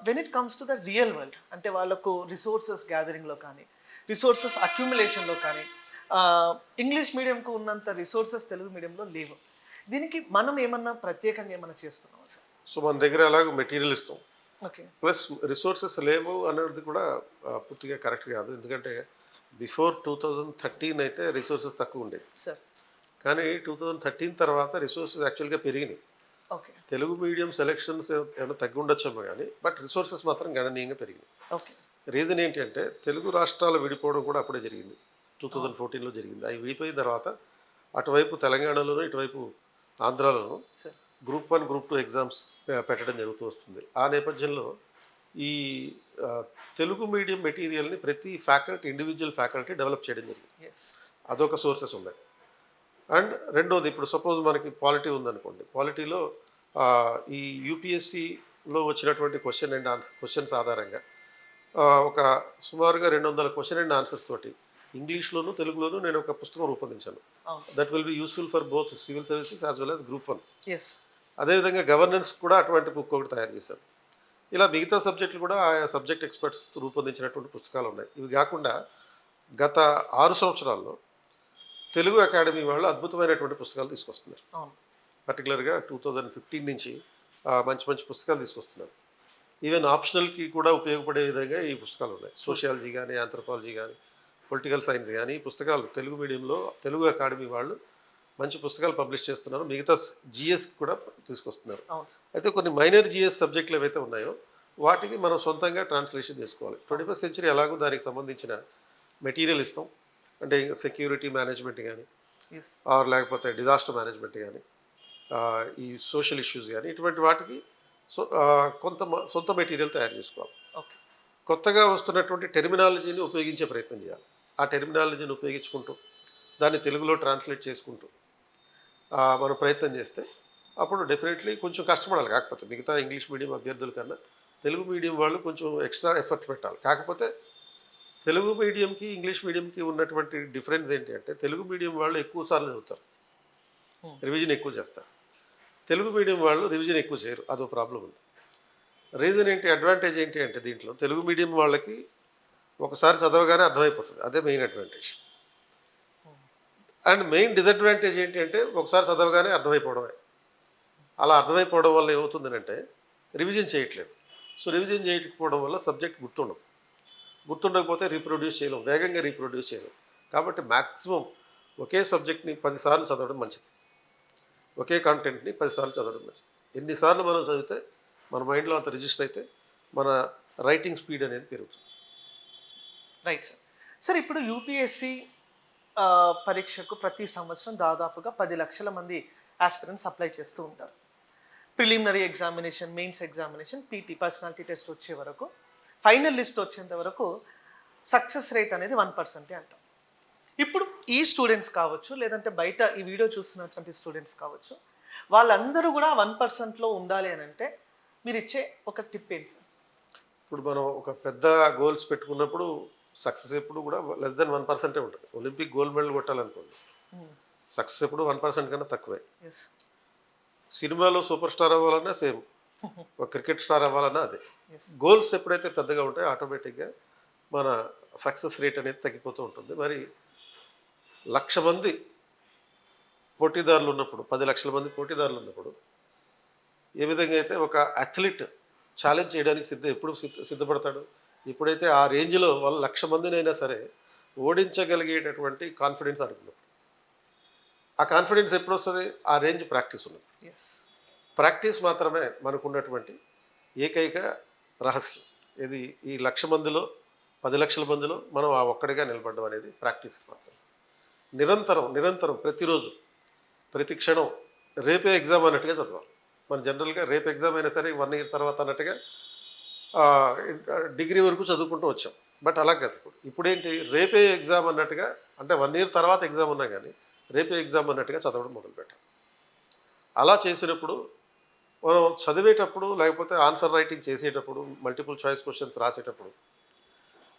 when it comes to the real world అంటే వాళ్ళకు రిసోర్సెస్ గ్యాదరింగ్లో కానీ రిసోర్సెస్ అక్యుములేషన్లో కానీ ఇంగ్లీష్ మీడియంకు ఉన్నంత రిసోర్సెస్ తెలుగు మీడియంలో లేవు. దీనికి మనం ఏమన్నా ప్రత్యేకంగా ఏమన్నా చేస్తున్నామా సార్? సో మన దగ్గర అలాగ మెటీరియల్ ఇస్తాం, ఓకే, ప్లస్ రిసోర్సెస్ లేవు అనేది కూడా పూర్తిగా కరెక్ట్ కాదు. ఎందుకంటే బిఫోర్ 2013 అయితే రిసోర్సెస్ తక్కువ ఉండేవి సార్. కానీ 2013 తర్వాత రిసోర్సెస్ యాక్చువల్గా పెరిగినాయి. ఓకే, తెలుగు మీడియం సెలెక్షన్స్ ఏమైనా తగ్గి ఉండొచ్చేమో కానీ బట్ రిసోర్సెస్ మాత్రం గణనీయంగా పెరిగినాయి. ఓకే, రీజన్ ఏంటి అంటే తెలుగు రాష్ట్రాలు విడిపోవడం కూడా అప్పుడే జరిగింది, 2014లో జరిగింది. అవి విడిపోయిన తర్వాత అటువైపు తెలంగాణలోను ఇటువైపు ఆంధ్రాలోను సార్. గ్రూప్ 1 గ్రూప్ 2 ఎగ్జామ్స్ పెట్టడం జరుగుతూ వస్తుంది. ఆ నేపథ్యంలో ఈ తెలుగు మీడియం మెటీరియల్ని ప్రతి ఫ్యాకల్టీ ఇండివిజువల్ ఫ్యాకల్టీ డెవలప్ చేయడం జరిగింది. ఎస్, అదొక సోర్సెస్ ఉన్నాయి. అండ్ రెండోది, ఇప్పుడు సపోజ్ మనకి పాలిటీ ఉందనుకోండి, పాలిటీలో ఈ యూపీఎస్సీలో వచ్చినటువంటి క్వశ్చన్స్ ఆధారంగా ఒక సుమారుగా 200 క్వశ్చన్ అండ్ ఆన్సర్స్ తోటి ఇంగ్లీష్లోను తెలుగులోను నేను ఒక పుస్తకం రూపొందించాను. అవును. That will be useful for both civil services as well as group 1. Yes. అదేవిధంగా గవర్నెన్స్ కూడా అటువంటి బుక్ ఒకటి తయారు చేశాను. ఇలా మిగతా సబ్జెక్టులు కూడా ఆయా సబ్జెక్ట్ ఎక్స్పర్ట్స్ రూపొందించినటువంటి పుస్తకాలు ఉన్నాయి. ఇవి కాకుండా గత 6 సంవత్సరాల్లో తెలుగు అకాడమీ వాళ్ళు అద్భుతమైనటువంటి పుస్తకాలు తీసుకొస్తున్నారు. అవును. పర్టికులర్గా 2015 నుంచి మంచి మంచి పుస్తకాలు తీసుకొస్తున్నారు. ఈవెన్ ఆప్షనల్కి కూడా ఉపయోగపడే విధంగా ఈ పుస్తకాలు ఉన్నాయి. సోషియాలజీ కానీ, ఆంథ్రోపాలజీ కానీ, పొలిటికల్ సైన్స్ కానీ ఈ పుస్తకాలు తెలుగు మీడియంలో తెలుగు అకాడమీ వాళ్ళు మంచి పుస్తకాలు పబ్లిష్ చేస్తున్నారు. మిగతా జిఎస్ కూడా తీసుకొస్తున్నారు. అవును సార్. అయితే కొన్ని మైనర్ జిఎస్ సబ్జెక్టులు ఏవైతే ఉన్నాయో వాటికి మనం సొంతంగా ట్రాన్స్లేషన్ చేసుకోవాలి. 21st సెంచరీ ఎలాగో దానికి సంబంధించిన మెటీరియల్ ఇస్తాం. అంటే సెక్యూరిటీ మేనేజ్మెంట్ కానీ ఎస్. ఆర్ లేకపోతే డిజాస్టర్ మేనేజ్మెంట్ కానీ ఈ సోషల్ ఇష్యూస్ కానీ ఇటువంటి వాటికి కొంత సొంత మెటీరియల్ తయారు చేసుకోవాలి. ఓకే. కొత్తగా వస్తున్నటువంటి టెర్మినాలజీని ఉపయోగించే ప్రయత్నం చేయాలి. ఆ టెర్మినాలజీని ఉపయోగించుకుంటూ దాన్ని తెలుగులో ట్రాన్స్లేట్ చేసుకుంటూ మనం ప్రయత్నం చేస్తే అప్పుడు డెఫినెట్లీ కొంచెం కష్టపడాలి. కాకపోతే మిగతా ఇంగ్లీష్ మీడియం అభ్యర్థుల కన్నా తెలుగు మీడియం వాళ్ళు కొంచెం ఎక్స్ట్రా ఎఫర్ట్ పెట్టాలి. కాకపోతే తెలుగు మీడియంకి ఇంగ్లీష్ మీడియంకి ఉన్నటువంటి డిఫరెన్స్ ఏంటి అంటే తెలుగు మీడియం వాళ్ళు ఎక్కువ సార్లు చదువుతారు, రివిజన్ ఎక్కువ చేస్తారు. తెలుగు మీడియం వాళ్ళు రివిజన్ ఎక్కువ చేయరు. అదో ప్రాబ్లం ఉంది. రీజన్ ఏంటి, అడ్వాంటేజ్ ఏంటి అంటే దీంట్లో తెలుగు మీడియం వాళ్ళకి ఒకసారి చదవగానే అర్థమైపోతుంది. అదే main advantage. And main disadvantage ఏంటి అంటే ఒకసారి చదవగానే అర్థమైపోవడమే. అలా అర్థమైపోవడం వల్ల ఏమవుతుందంటే రివిజన్ చేయట్లేదు. సో రివిజన్ చేయకపోవడం వల్ల సబ్జెక్ట్ గుర్తుండదు. గుర్తుండకపోతే రీప్రొడ్యూస్ చేయలేం, వేగంగా రీప్రొడ్యూస్ చేయలేం. కాబట్టి మ్యాక్సిమం ఒకే సబ్జెక్ట్ని 10 సార్లు చదవడం మంచిది. ఒకే కాంటెంట్ని 10 సార్లు చదవడం మంచిది. ఎన్నిసార్లు మనం చదివితే మన మైండ్లో అంత రిజిస్టర్ అయితే మన రైటింగ్ స్పీడ్ అనేది పెరుగుతుంది. Right sir. సార్ ఇప్పుడు యూపీఎస్సి పరీక్షకు ప్రతి సంవత్సరం దాదాపుగా 10 లక్షల మంది ఆస్పిరెంట్స్ అప్లై చేస్తూ ఉంటారు. Preliminary examination, mains examination, PT personality test వచ్చే వరకు, ఫైనల్ లిస్ట్ వచ్చేంత వరకు సక్సెస్ రేట్ అనేది 1% అంటాం. ఇప్పుడు ఈ స్టూడెంట్స్ కావచ్చు, లేదంటే బయట ఈ వీడియో చూస్తున్నటువంటి స్టూడెంట్స్ కావచ్చు, వాళ్ళందరూ కూడా 1%లో ఉండాలి అని అంటే మీరు ఇచ్చే ఒక టిప్ ఏంటి సార్? ఇప్పుడు మనం ఒక పెద్ద గోల్స్ పెట్టుకున్నప్పుడు సక్సెస్ ఎప్పుడు కూడా లెస్ దెన్ 1% ఉంటుంది. ఒలింపిక్ గోల్డ్ మెడల్ కొట్టాలనుకోండి, సక్సెస్ ఎప్పుడు 1% కన్నా తక్కువే. ఎస్. సినిమాలో సూపర్ స్టార్ అవ్వాలన్నా సేమ్, ఒక క్రికెట్ స్టార్ అవ్వాలన్నా అదే. ఎస్. గోల్స్ ఎప్పుడైతే పెద్దగా ఉంటాయో ఆటోమేటిక్గా మన సక్సెస్ రేట్ అనేది తగ్గిపోతూ ఉంటుంది. మరి 1,00,000 మంది పోటీదారులు ఉన్నప్పుడు, 10 లక్షల మంది పోటీదారులు ఉన్నప్పుడు ఏ విధంగా అయితే ఒక అథ్లీట్ ఛాలెంజ్ చేయడానికి ఎప్పుడు సిద్ధపడతాడు? ఎప్పుడైతే ఆ రేంజ్లో వాళ్ళు 1,00,000 మందినైనా సరే ఓడించగలిగేటటువంటి కాన్ఫిడెన్స్ అనుకున్నప్పుడు. ఆ కాన్ఫిడెన్స్ ఎప్పుడు వస్తుంది? ఆ రేంజ్ ప్రాక్టీస్ ఉన్నది. ఎస్. ప్రాక్టీస్ మాత్రమే మనకున్నటువంటి ఏకైక రహస్యం. ఇది ఈ 1,00,000 మందిలో 10 లక్షల మందిలో మనం ఆ ఒక్కడిగా నిలబడడం అనేది ప్రాక్టీస్ మాత్రమే. నిరంతరం ప్రతిరోజు ప్రతి క్షణం రేపే ఎగ్జామ్ అన్నట్టుగా చదవాలి. మనం జనరల్గా రేపు ఎగ్జామ్ అయినా సరే 1 ఇయర్ తర్వాత అన్నట్టుగా డిగ్రీ వరకు చదువుకుంటూ వచ్చాం. బట్ అలా కాదు. ఇప్పుడేంటి, రేపే ఎగ్జామ్ అన్నట్టుగా, అంటే 1 ఇయర్ తర్వాత ఎగ్జామ్ ఉన్నా కానీ రేపే ఎగ్జామ్ అన్నట్టుగా చదవడం మొదలుపెట్టాం. అలా చేసినప్పుడు మనం చదివేటప్పుడు లేకపోతే ఆన్సర్ రైటింగ్ చేసేటప్పుడు, మల్టిపుల్ చాయిస్ క్వశ్చన్స్ రాసేటప్పుడు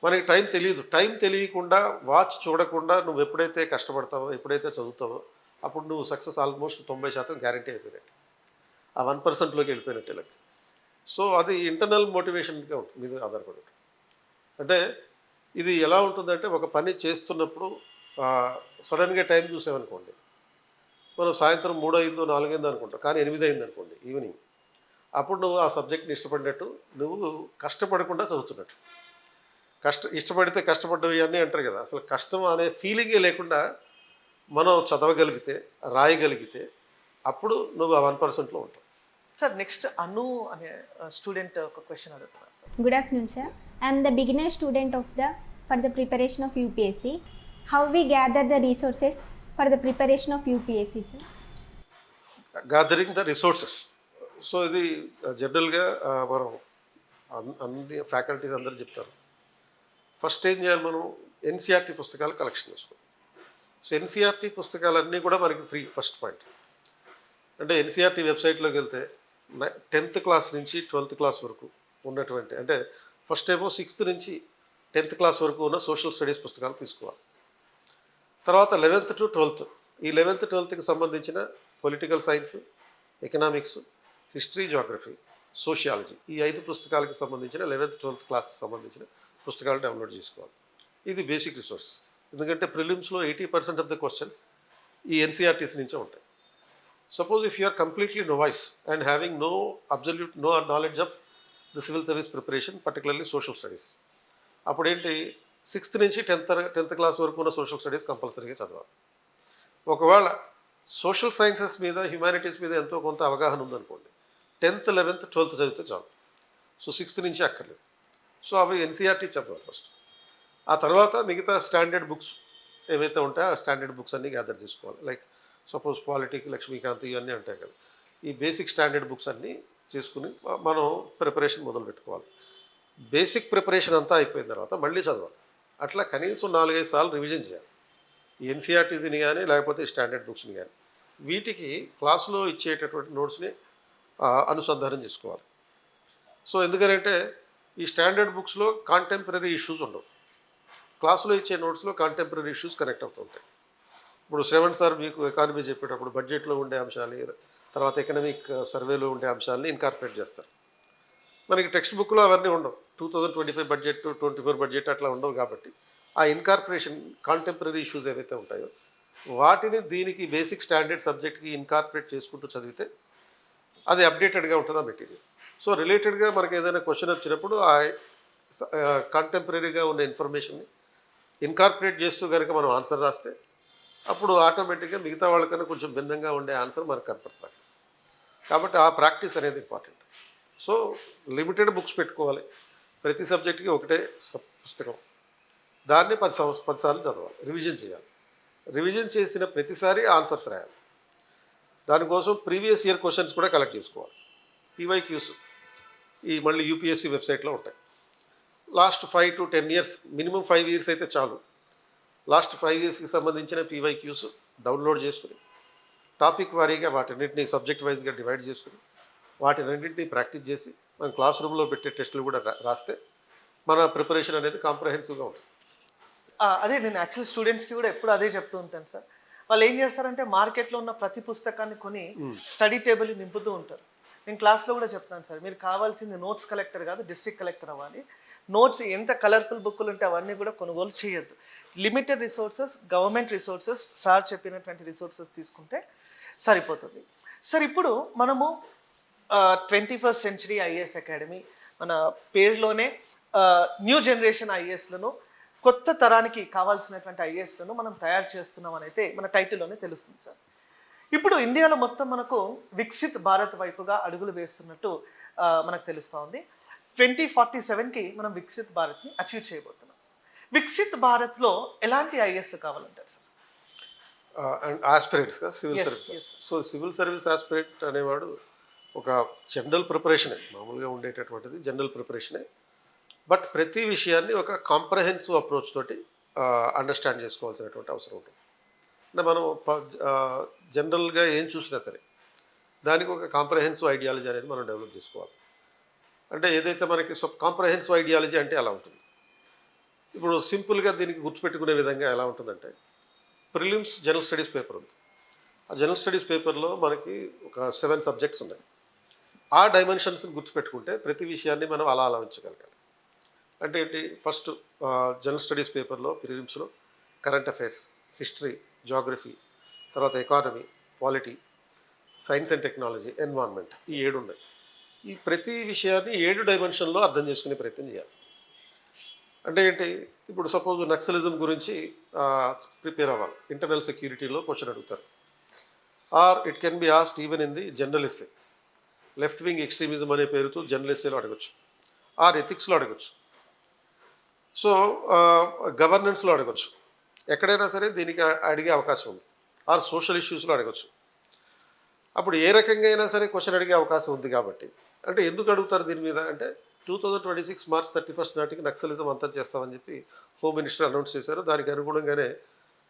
మనకి టైం తెలియదు. టైం తెలియకుండా, వాచ్ చూడకుండా నువ్వు ఎప్పుడైతే కష్టపడతావో, ఎప్పుడైతే చదువుతావో అప్పుడు నువ్వు సక్సెస్ ఆల్మోస్ట్ 90% గ్యారంటీ అయిపోయినట్టు. ఆ 1%లోకి వెళ్ళిపోయినట్టే లెక్క. సో అది ఇంటర్నల్ మోటివేషన్గా ఉంటుంది, మీద ఆధారపడి ఉంటుంది. అంటే ఇది ఎలా ఉంటుందంటే, ఒక పని చేస్తున్నప్పుడు సడన్గా టైం చూసామనుకోండి, మనం సాయంత్రం 3 అయిందో 4 అయిందో అనుకుంటాం, కానీ 8 అయింది అనుకోండి ఈవినింగ్. అప్పుడు నువ్వు ఆ సబ్జెక్ట్ని ఇష్టపడినట్టు, నువ్వు కష్టపడకుండా చదువుతున్నట్టు. ఇష్టపడితే కష్టపడ్డవి అన్నీ అంటారు కదా. అసలు కష్టం అనే ఫీలింగే లేకుండా మనం చదవగలిగితే, రాయగలిగితే అప్పుడు నువ్వు ఆ 1%లో ఉంటావు. సార్ నెక్స్ట్ అను అనే స్టూడెంట్ ఒక క్వశ్చన్ అడుగుతున్నారు sir. Good afternoon, sir. I am the beginner student for the preparation of UPSC. How we gather the resources for the preparation of UPSC, sir? Gathering the resources. So ఇది జనరల్గా మనం అన్ని faculties అందరూ చెప్తారు. First ఏం చేయాలి, మనం NCERT పుస్తకాలు కలెక్షన్ చేసుకోవాలి. సో ఎన్సీఆర్టీ పుస్తకాలన్నీ కూడా మనకి ఫ్రీ. ఫస్ట్ పాయింట్ అంటే ఎన్సీఆర్టీ వెబ్సైట్లోకి వెళ్తే 10th క్లాస్ నుంచి 12th క్లాస్ వరకు ఉన్నటువంటి, అంటే ఫస్ట్ ఏమో 6th నుంచి 10th క్లాస్ వరకు ఉన్న సోషల్ స్టడీస్ పుస్తకాలు తీసుకోవాలి. తర్వాత 11th to 12th, ఈ 11th 12thకి సంబంధించిన political science, economics, history, geography, sociology, ఈ 5 పుస్తకాలకి సంబంధించిన 11th 12th క్లాస్కి సంబంధించిన పుస్తకాలు డౌన్లోడ్ చేసుకోవాలి. ఇది బేసిక్ రిసోర్స్. ఎందుకంటే ప్రిలిమ్స్లో 80% ఆఫ్ ద క్వశ్చన్స్ ఈ ఎన్సీఆర్టీస్ నుంచే ఉంటాయి. Suppose if you are completely novice and having no knowledge of the civil service preparation, particularly social studies, అప్పుడేంటి 6th నుంచి 10th క్లాస్ వరకు ఉన్న సోషల్ స్టడీస్ కంపల్సరీగా చదవాలి. ఒకవేళ సోషల్ సైన్సెస్ మీద, హ్యుమానిటీస్ మీద ఎంతో కొంత అవగాహన ఉందనుకోండి, 10th 11th 12th చదివితే చాలు. సో 6th నుంచి అక్కర్లేదు. సో అవి ఎన్సీఆర్టీ చదవాలి ఫస్ట్. ఆ తర్వాత మిగతా స్టాండర్డ్ బుక్స్ ఏవైతే ఉంటాయో ఆ స్టాండర్డ్ బుక్స్ అన్నీ గ్యాదర్ చేసుకోవాలి. లైక్ సపోజ్ పాలిటిక్, లక్ష్మీకాంత్, ఇవన్నీ ఉంటాయి కదా, ఈ బేసిక్ స్టాండర్డ్ బుక్స్ అన్నీ చేసుకుని మనం ప్రిపరేషన్ మొదలు పెట్టుకోవాలి. బేసిక్ ప్రిపరేషన్ అంతా అయిపోయిన తర్వాత మళ్ళీ చదవాలి. అట్లా కనీసం 4-5 సార్లు రివిజన్ చేయాలి. ఈ ఎన్సీఆర్టీసీని కానీ లేకపోతే స్టాండర్డ్ బుక్స్ని కానీ. వీటికి క్లాసులో ఇచ్చేటటువంటి నోట్స్ని అనుసంధానం చేసుకోవాలి. సో ఎందుకంటే ఈ స్టాండర్డ్ బుక్స్లో కాంటెంపరీ ఇష్యూస్ ఉండవు. క్లాసులో ఇచ్చే నోట్స్లో కాంటెంపరీ ఇష్యూస్ కనెక్ట్ అవుతుంటాయి. ఇప్పుడు శ్రవణ్ సార్ మీకు ఎకానమీ చెప్పేటప్పుడు బడ్జెట్లో ఉండే అంశాలు, తర్వాత ఎకనామిక్ సర్వేలో ఉండే అంశాలని ఇన్కార్పొరేట్ చేస్తారు. మనకి టెక్స్ట్ బుక్లో అవన్నీ ఉండవు. 2025 బడ్జెట్, 24 బడ్జెట్ అట్లా ఉండవు. కాబట్టి ఆ ఇన్కార్పొరేషన్ కాంటెంపరీ ఇష్యూస్ ఏవైతే ఉంటాయో వాటిని దీనికి బేసిక్ స్టాండర్డ్ సబ్జెక్ట్కి ఇన్కార్పొరేట్ చేసుకుంటూ చదివితే అది అప్డేటెడ్గా ఉంటుంది ఆ మెటీరియల్. సో రిలేటెడ్గా మనకి ఏదైనా క్వశ్చన్ వచ్చినప్పుడు ఆ కాంటెంపరీగా ఉన్న ఇన్ఫర్మేషన్ని ఇన్కార్పొరేట్ చేస్తూ కనుక మనం ఆన్సర్ రాస్తే అప్పుడు ఆటోమేటిక్గా మిగతా వాళ్ళకన్నా కొంచెం భిన్నంగా ఉండే ఆన్సర్ మనకు కనపడుతుంది. కాబట్టి ఆ ప్రాక్టీస్ అనేది ఇంపార్టెంట్. సో లిమిటెడ్ బుక్స్ పెట్టుకోవాలి. ప్రతి సబ్జెక్ట్కి ఒకటే పుస్తకం, దాన్ని 10 సార్లు చదవాలి, రివిజన్ చేయాలి. రివిజన్ చేసిన ప్రతిసారి ఆన్సర్స్ రాయాలి. దానికోసం ప్రీవియస్ ఇయర్ క్వశ్చన్స్ కూడా కలెక్ట్ చేసుకోవాలి. పీవైక్యూస్ ఈ మళ్ళీ యూపీఎస్సీ వెబ్సైట్లో ఉంటాయి. Last 5 to 10 years, minimum 5 years అయితే చాలు. లాస్ట్ 5 yearsకి సంబంధించిన పీవైక్యూస్ డౌన్లోడ్ చేసుకుని టాపిక్ వారీగా వాటిన్నింటినీ సబ్జెక్ట్ వైజ్గా డివైడ్ చేసుకుని వాటినన్నింటినీ ప్రాక్టీస్ చేసి మనం క్లాస్ రూమ్లో పెట్టే టెస్టులు కూడా రాస్తే మన ప్రిపరేషన్ అనేది కాంప్రహెన్సివ్గా ఉంటుంది. అదే నేను యాక్చువల్ స్టూడెంట్స్కి కూడా ఎప్పుడు అదే చెప్తూ ఉంటాను సార్. వాళ్ళు ఏం చేస్తారంటే మార్కెట్లో ఉన్న ప్రతి పుస్తకాన్ని కొని స్టడీ టేబుల్ నింపుతూ ఉంటారు. నేను క్లాస్లో కూడా చెప్తాను సార్, మీరు కావాల్సింది నోట్స్ కలెక్టర్ కాదు, డిస్ట్రిక్ట్ కలెక్టర్ అవ్వాలి. నోట్స్ ఎంత కలర్ఫుల్ బుక్కులు ఉంటే అవన్నీ కూడా కొనుగోలు చేయొద్దు. Limited resources, government resources, sir చెప్పినటువంటి రిసోర్సెస్ తీసుకుంటే సరిపోతుంది. సార్ ఇప్పుడు మనము 21st సెంచరీ ఐఏఎస్ అకాడమీ మన పేరులోనే న్యూ జనరేషన్ ఐఏఎస్లను, కొత్త తరానికి కావాల్సినటువంటి ఐఏఎస్లను మనం తయారు చేస్తున్నాం అని అయితే మన టైటిల్లోనే తెలుస్తుంది సార్. ఇప్పుడు ఇండియాలో మొత్తం మనకు వికసిత్ భారత్ వైపుగా అడుగులు వేస్తున్నట్టు మనకు తెలుస్తూ ఉంది. 2047కి మనం వికసిత్ భారత్ని అచీవ్ చేయబోతున్నాం. వికసిత్ భారత్లో ఎలాంటి ఐఏఎస్లు కావాలంటారు సార్? అండ్ ఆస్పిరెంట్స్గా civil service. So civil service aspirant అనేవాడు ఒక జనరల్ ప్రిపరేషనే, మామూలుగా ఉండేటటువంటిది జనరల్ ప్రిపరేషనే. బట్ ప్రతి విషయాన్ని ఒక కాంప్రహెన్సివ్ అప్రోచ్ తోటి అండర్స్టాండ్ చేసుకోవాల్సినటువంటి అవసరం ఉంటుంది. అంటే మనం జనరల్గా ఏం చూసినా సరే దానికి ఒక కాంప్రహెన్సివ్ ఐడియాలజీ అనేది మనం డెవలప్ చేసుకోవాలి. అంటే ఏదైతే మనకి కాంప్రహెన్సివ్ ఐడియాలజీ అంటే ఎలా ఉంటుంది, ఇప్పుడు సింపుల్గా దీనికి గుర్తుపెట్టుకునే విధంగా ఎలా ఉంటుందంటే, ప్రిలిమ్స్ జనరల్ స్టడీస్ పేపర్ ఉంది. ఆ జనరల్ స్టడీస్ పేపర్లో మనకి ఒక 7 సబ్జెక్ట్స్ ఉన్నాయి. ఆ డైమెన్షన్స్ గుర్తుపెట్టుకుంటే ప్రతి విషయాన్ని మనం అలా ఉంచగలగాలి. అంటే ఏంటి, ఫస్ట్ జనరల్ స్టడీస్ పేపర్లో ప్రిలిమ్స్లో కరెంట్ అఫైర్స్, హిస్టరీ, జాగ్రఫీ, తర్వాత economy, polity, science and technology, environment, ఈ 7 ఉన్నాయి. ఈ ప్రతి విషయాన్ని 7 డైమెన్షన్లో అర్థం చేసుకునే ప్రయత్నం చేయాలి. అంటే ఏంటి, ఇప్పుడు సపోజ్ నక్సలిజం గురించి ప్రిపేర్ అవ్వాలి, ఇంటర్నల్ సెక్యూరిటీలో క్వశ్చన్ అడుగుతారు. Or it can be asked even in the general essay. Left wing extremism అనే పేరుతో జనరల్ ఎస్సేలో అడగచ్చు, ఆర్ ఎథిక్స్లో అడగచ్చు, సో గవర్నెన్స్లో అడగచ్చు. ఎక్కడైనా సరే దీనికి అడిగే అవకాశం ఉంది. ఆర్ సోషల్ ఇష్యూస్లో అడగచ్చు. అప్పుడు ఏ రకంగా అయినా సరే క్వశ్చన్ అడిగే అవకాశం ఉంది. కాబట్టి అంటే ఎందుకు అడుగుతారు దీని మీద అంటే, 2026 March 31 నాటికి నక్సలిజం అంతం చేస్తామని చెప్పి హోమ్ మినిస్టర్ అనౌన్స్ చేశారు. దానికి అనుగుణంగానే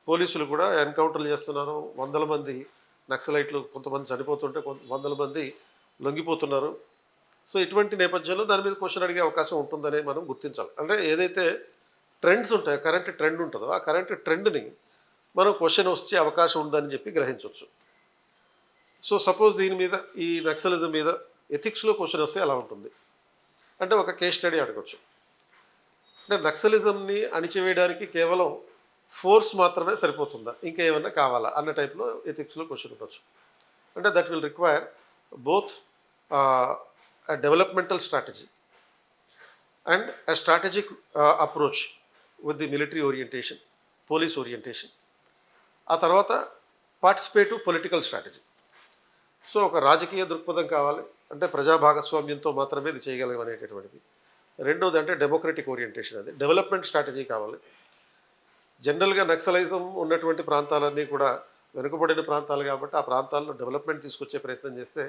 పోలీసులు కూడా ఎన్కౌంటర్లు చేస్తున్నారు. 100 మంది నక్సలైట్లు కొంతమంది చనిపోతుంటే 100 మంది లొంగిపోతున్నారు. సో ఇటువంటి నేపథ్యంలో దాని మీద క్వశ్చన్ అడిగే అవకాశం ఉంటుందని మనం గుర్తించాలి. అంటే ఏదైతే ట్రెండ్స్ ఉంటాయో, కరెంట్ ట్రెండ్ ఉంటుందో ఆ కరెంట్ ట్రెండ్ని మనం క్వశ్చన్ వచ్చే అవకాశం ఉందని చెప్పి గ్రహించవచ్చు. సో సపోజ్ దీని మీద ఈ నక్సలిజం మీద ఎథిక్స్లో క్వశ్చన్ వస్తే ఎలా ఉంటుంది అంటే ఒక కేస్ స్టడీ అడగచ్చు. అంటే నక్సలిజంని అణిచివేయడానికి కేవలం ఫోర్స్ మాత్రమే సరిపోతుందా, ఇంకా ఏమన్నా కావాలా అన్న టైప్లో ఎథిక్స్లో క్వశ్చన్ ఉండొచ్చు. అంటే that will require both developmental strategy and a strategic approach with the military orientation, police orientation. ఆ తర్వాత పార్టిసిపేటివ్ పొలిటికల్ స్ట్రాటజీ. సో ఒక రాజకీయ దృక్పథం కావాలి, అంటే ప్రజా భాగస్వామ్యంతో మాత్రమే ఇది చేయగలం అనేటటువంటిది. రెండోది అంటే డెమోక్రటిక్ ఓరియంటేషన్, అది డెవలప్మెంట్ స్ట్రాటజీ కావాలి. జనరల్గా నక్సలైజం ఉన్నటువంటి ప్రాంతాలన్నీ కూడా వెనుకబడిన ప్రాంతాలు కాబట్టి ఆ ప్రాంతాల్లో డెవలప్మెంట్ తీసుకొచ్చే ప్రయత్నం చేస్తే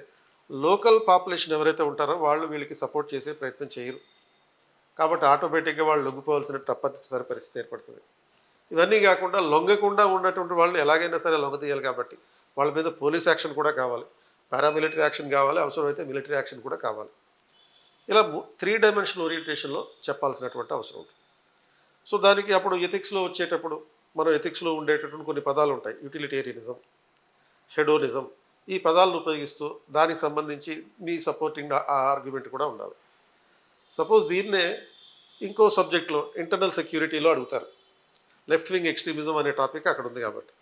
లోకల్ పాపులేషన్ ఎవరైతే ఉంటారో వాళ్ళు వీళ్ళకి సపోర్ట్ చేసే ప్రయత్నం చేయరు. కాబట్టి ఆటోమేటిక్గా వాళ్ళు లొంగిపోవాల్సిన తప్పనిసరి పరిస్థితి ఏర్పడుతుంది. ఇవన్నీ కాకుండా లొంగకుండా ఉన్నటువంటి వాళ్ళు ఎలాగైనా సరే లొంగ తీయాలి కాబట్టి వాళ్ళ మీద పోలీస్ యాక్షన్ కూడా కావాలి, పారామిలిటరీ యాక్షన్ కావాలి, అవసరమైతే మిలిటరీ యాక్షన్ కూడా కావాలి. ఇలా 3 డైమెన్షనల్ ఓరియంటేషన్లో చెప్పాల్సినటువంటి అవసరం ఉంటుంది. సో దానికి అప్పుడు ఎథిక్స్లో వచ్చేటప్పుడు మనం ఎథిక్స్లో ఉండేటటువంటి కొన్ని పదాలు ఉంటాయి. యూటిలిటేరియనిజం, హెడోనిజం, ఈ పదాలను ఉపయోగిస్తూ దానికి సంబంధించి మీ సపోర్టింగ్ ఆర్గ్యుమెంట్ కూడా ఉండాలి. సపోజ్ దీన్నే ఇంకో సబ్జెక్ట్లో ఇంటర్నల్ సెక్యూరిటీలో అడుగుతారు. లెఫ్ట్ వింగ్ ఎక్స్ట్రీమిజం అనే టాపిక్ అక్కడ ఉంది కాబట్టి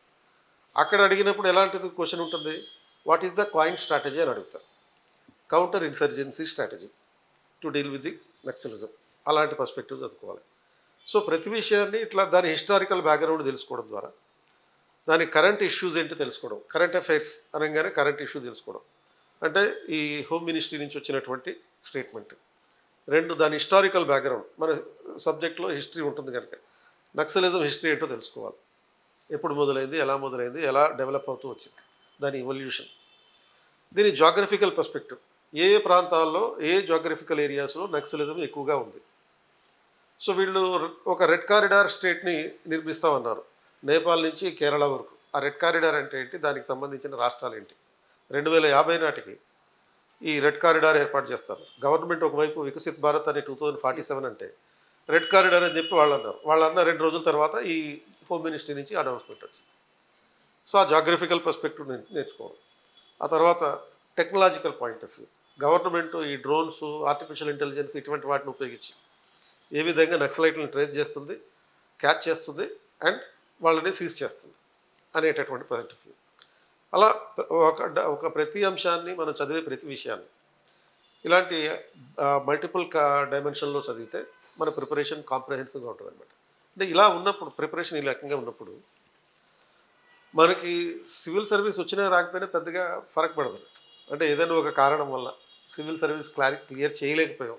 అక్కడ అడిగినప్పుడు ఎలాంటిది క్వశ్చన్ ఉంటుంది, what is the coin strategy అని అడుగుతారు. Counter insurgency strategy to deal with the naxalism, అలాంటి పర్స్పెక్టివ్ చదువుకోవాలి. సో ప్రతి విషయాన్ని ఇట్లా దాని హిస్టారికల్ బ్యాక్గ్రౌండ్ తెలుసుకోవడం ద్వారా దాని కరెంట్ ఇష్యూస్ ఏంటో తెలుసుకోవడం, కరెంట్ అఫైర్స్ అనగానే కరెంట్ ఇష్యూ తెలుసుకోవడం అంటే ఈ హోమ్ మినిస్ట్రీ నుంచి వచ్చినటువంటి స్టేట్మెంట్. 2 దాని హిస్టారికల్ బ్యాక్గ్రౌండ్, మన సబ్జెక్ట్లో హిస్టరీ ఉంటుంది కనుక నక్సలిజం హిస్టరీ ఏంటో తెలుసుకోవాలి. ఎప్పుడు మొదలైంది, ఎలా మొదలైంది, ఎలా డెవలప్ అవుతూ వచ్చింది, దాని ఇవల్యూషన్. దీని జాగ్రఫికల్ పర్స్పెక్టివ్, ఏ ప్రాంతాల్లో ఏ జాగ్రఫికల్ ఏరియాస్లో నక్సలిజం ఎక్కువగా ఉంది. సో వీళ్ళు ఒక రెడ్ కారిడార్ స్టేట్ని నిర్మిస్తామన్నారు, నేపాల్ నుంచి కేరళ వరకు. ఆ రెడ్ కారిడార్ అంటే ఏంటి, దానికి సంబంధించిన రాష్ట్రాలు ఏంటి. 2050 నాటికి ఈ రెడ్ కారిడార్ ఏర్పాటు చేస్తారు. గవర్నమెంట్ ఒకవైపు వికసిత్ భారత్ అనే 2047 అంటే రెడ్ కారిడార్ అని చెప్పి వాళ్ళు అన్నారు. వాళ్ళు అన్న 2 రోజుల తర్వాత ఈ హోమ్ మినిస్ట్రీ నుంచి అనౌన్స్మెంట్ వచ్చింది. సో ఆ జాగ్రఫికల్ పర్స్పెక్టివ్ నేర్చుకోవడం. ఆ తర్వాత technological point of view, government ఈ డ్రోన్స్, ఆర్టిఫిషియల్ ఇంటెలిజెన్స్ ఇటువంటి వాటిని ఉపయోగించి ఏ విధంగా నక్సలైట్లను ట్రేస్ చేస్తుంది, క్యాచ్ చేస్తుంది అండ్ వాళ్ళని సీజ్ చేస్తుంది అనేటటువంటి పాయింట్ ఆఫ్ వ్యూ. అలా ఒక ప్రతి అంశాన్ని మనం చదివే ప్రతి విషయాన్ని ఇలాంటి మల్టిపుల్ డైమెన్షన్లో చదివితే మన ప్రిపరేషన్ కాంప్రహెన్సివ్గా ఉంటుంది అనమాట. అంటే ఇలా ఉన్నప్పుడు ప్రిపరేషన్ ఈ రకంగా ఉన్నప్పుడు మనకి సివిల్ సర్వీస్ వచ్చినా రాకపోయినా పెద్దగా ఫరక్ పడదు అన్నట్టు. అంటే ఏదైనా ఒక కారణం వల్ల సివిల్ సర్వీస్ క్లియర్ చేయలేకపోయాం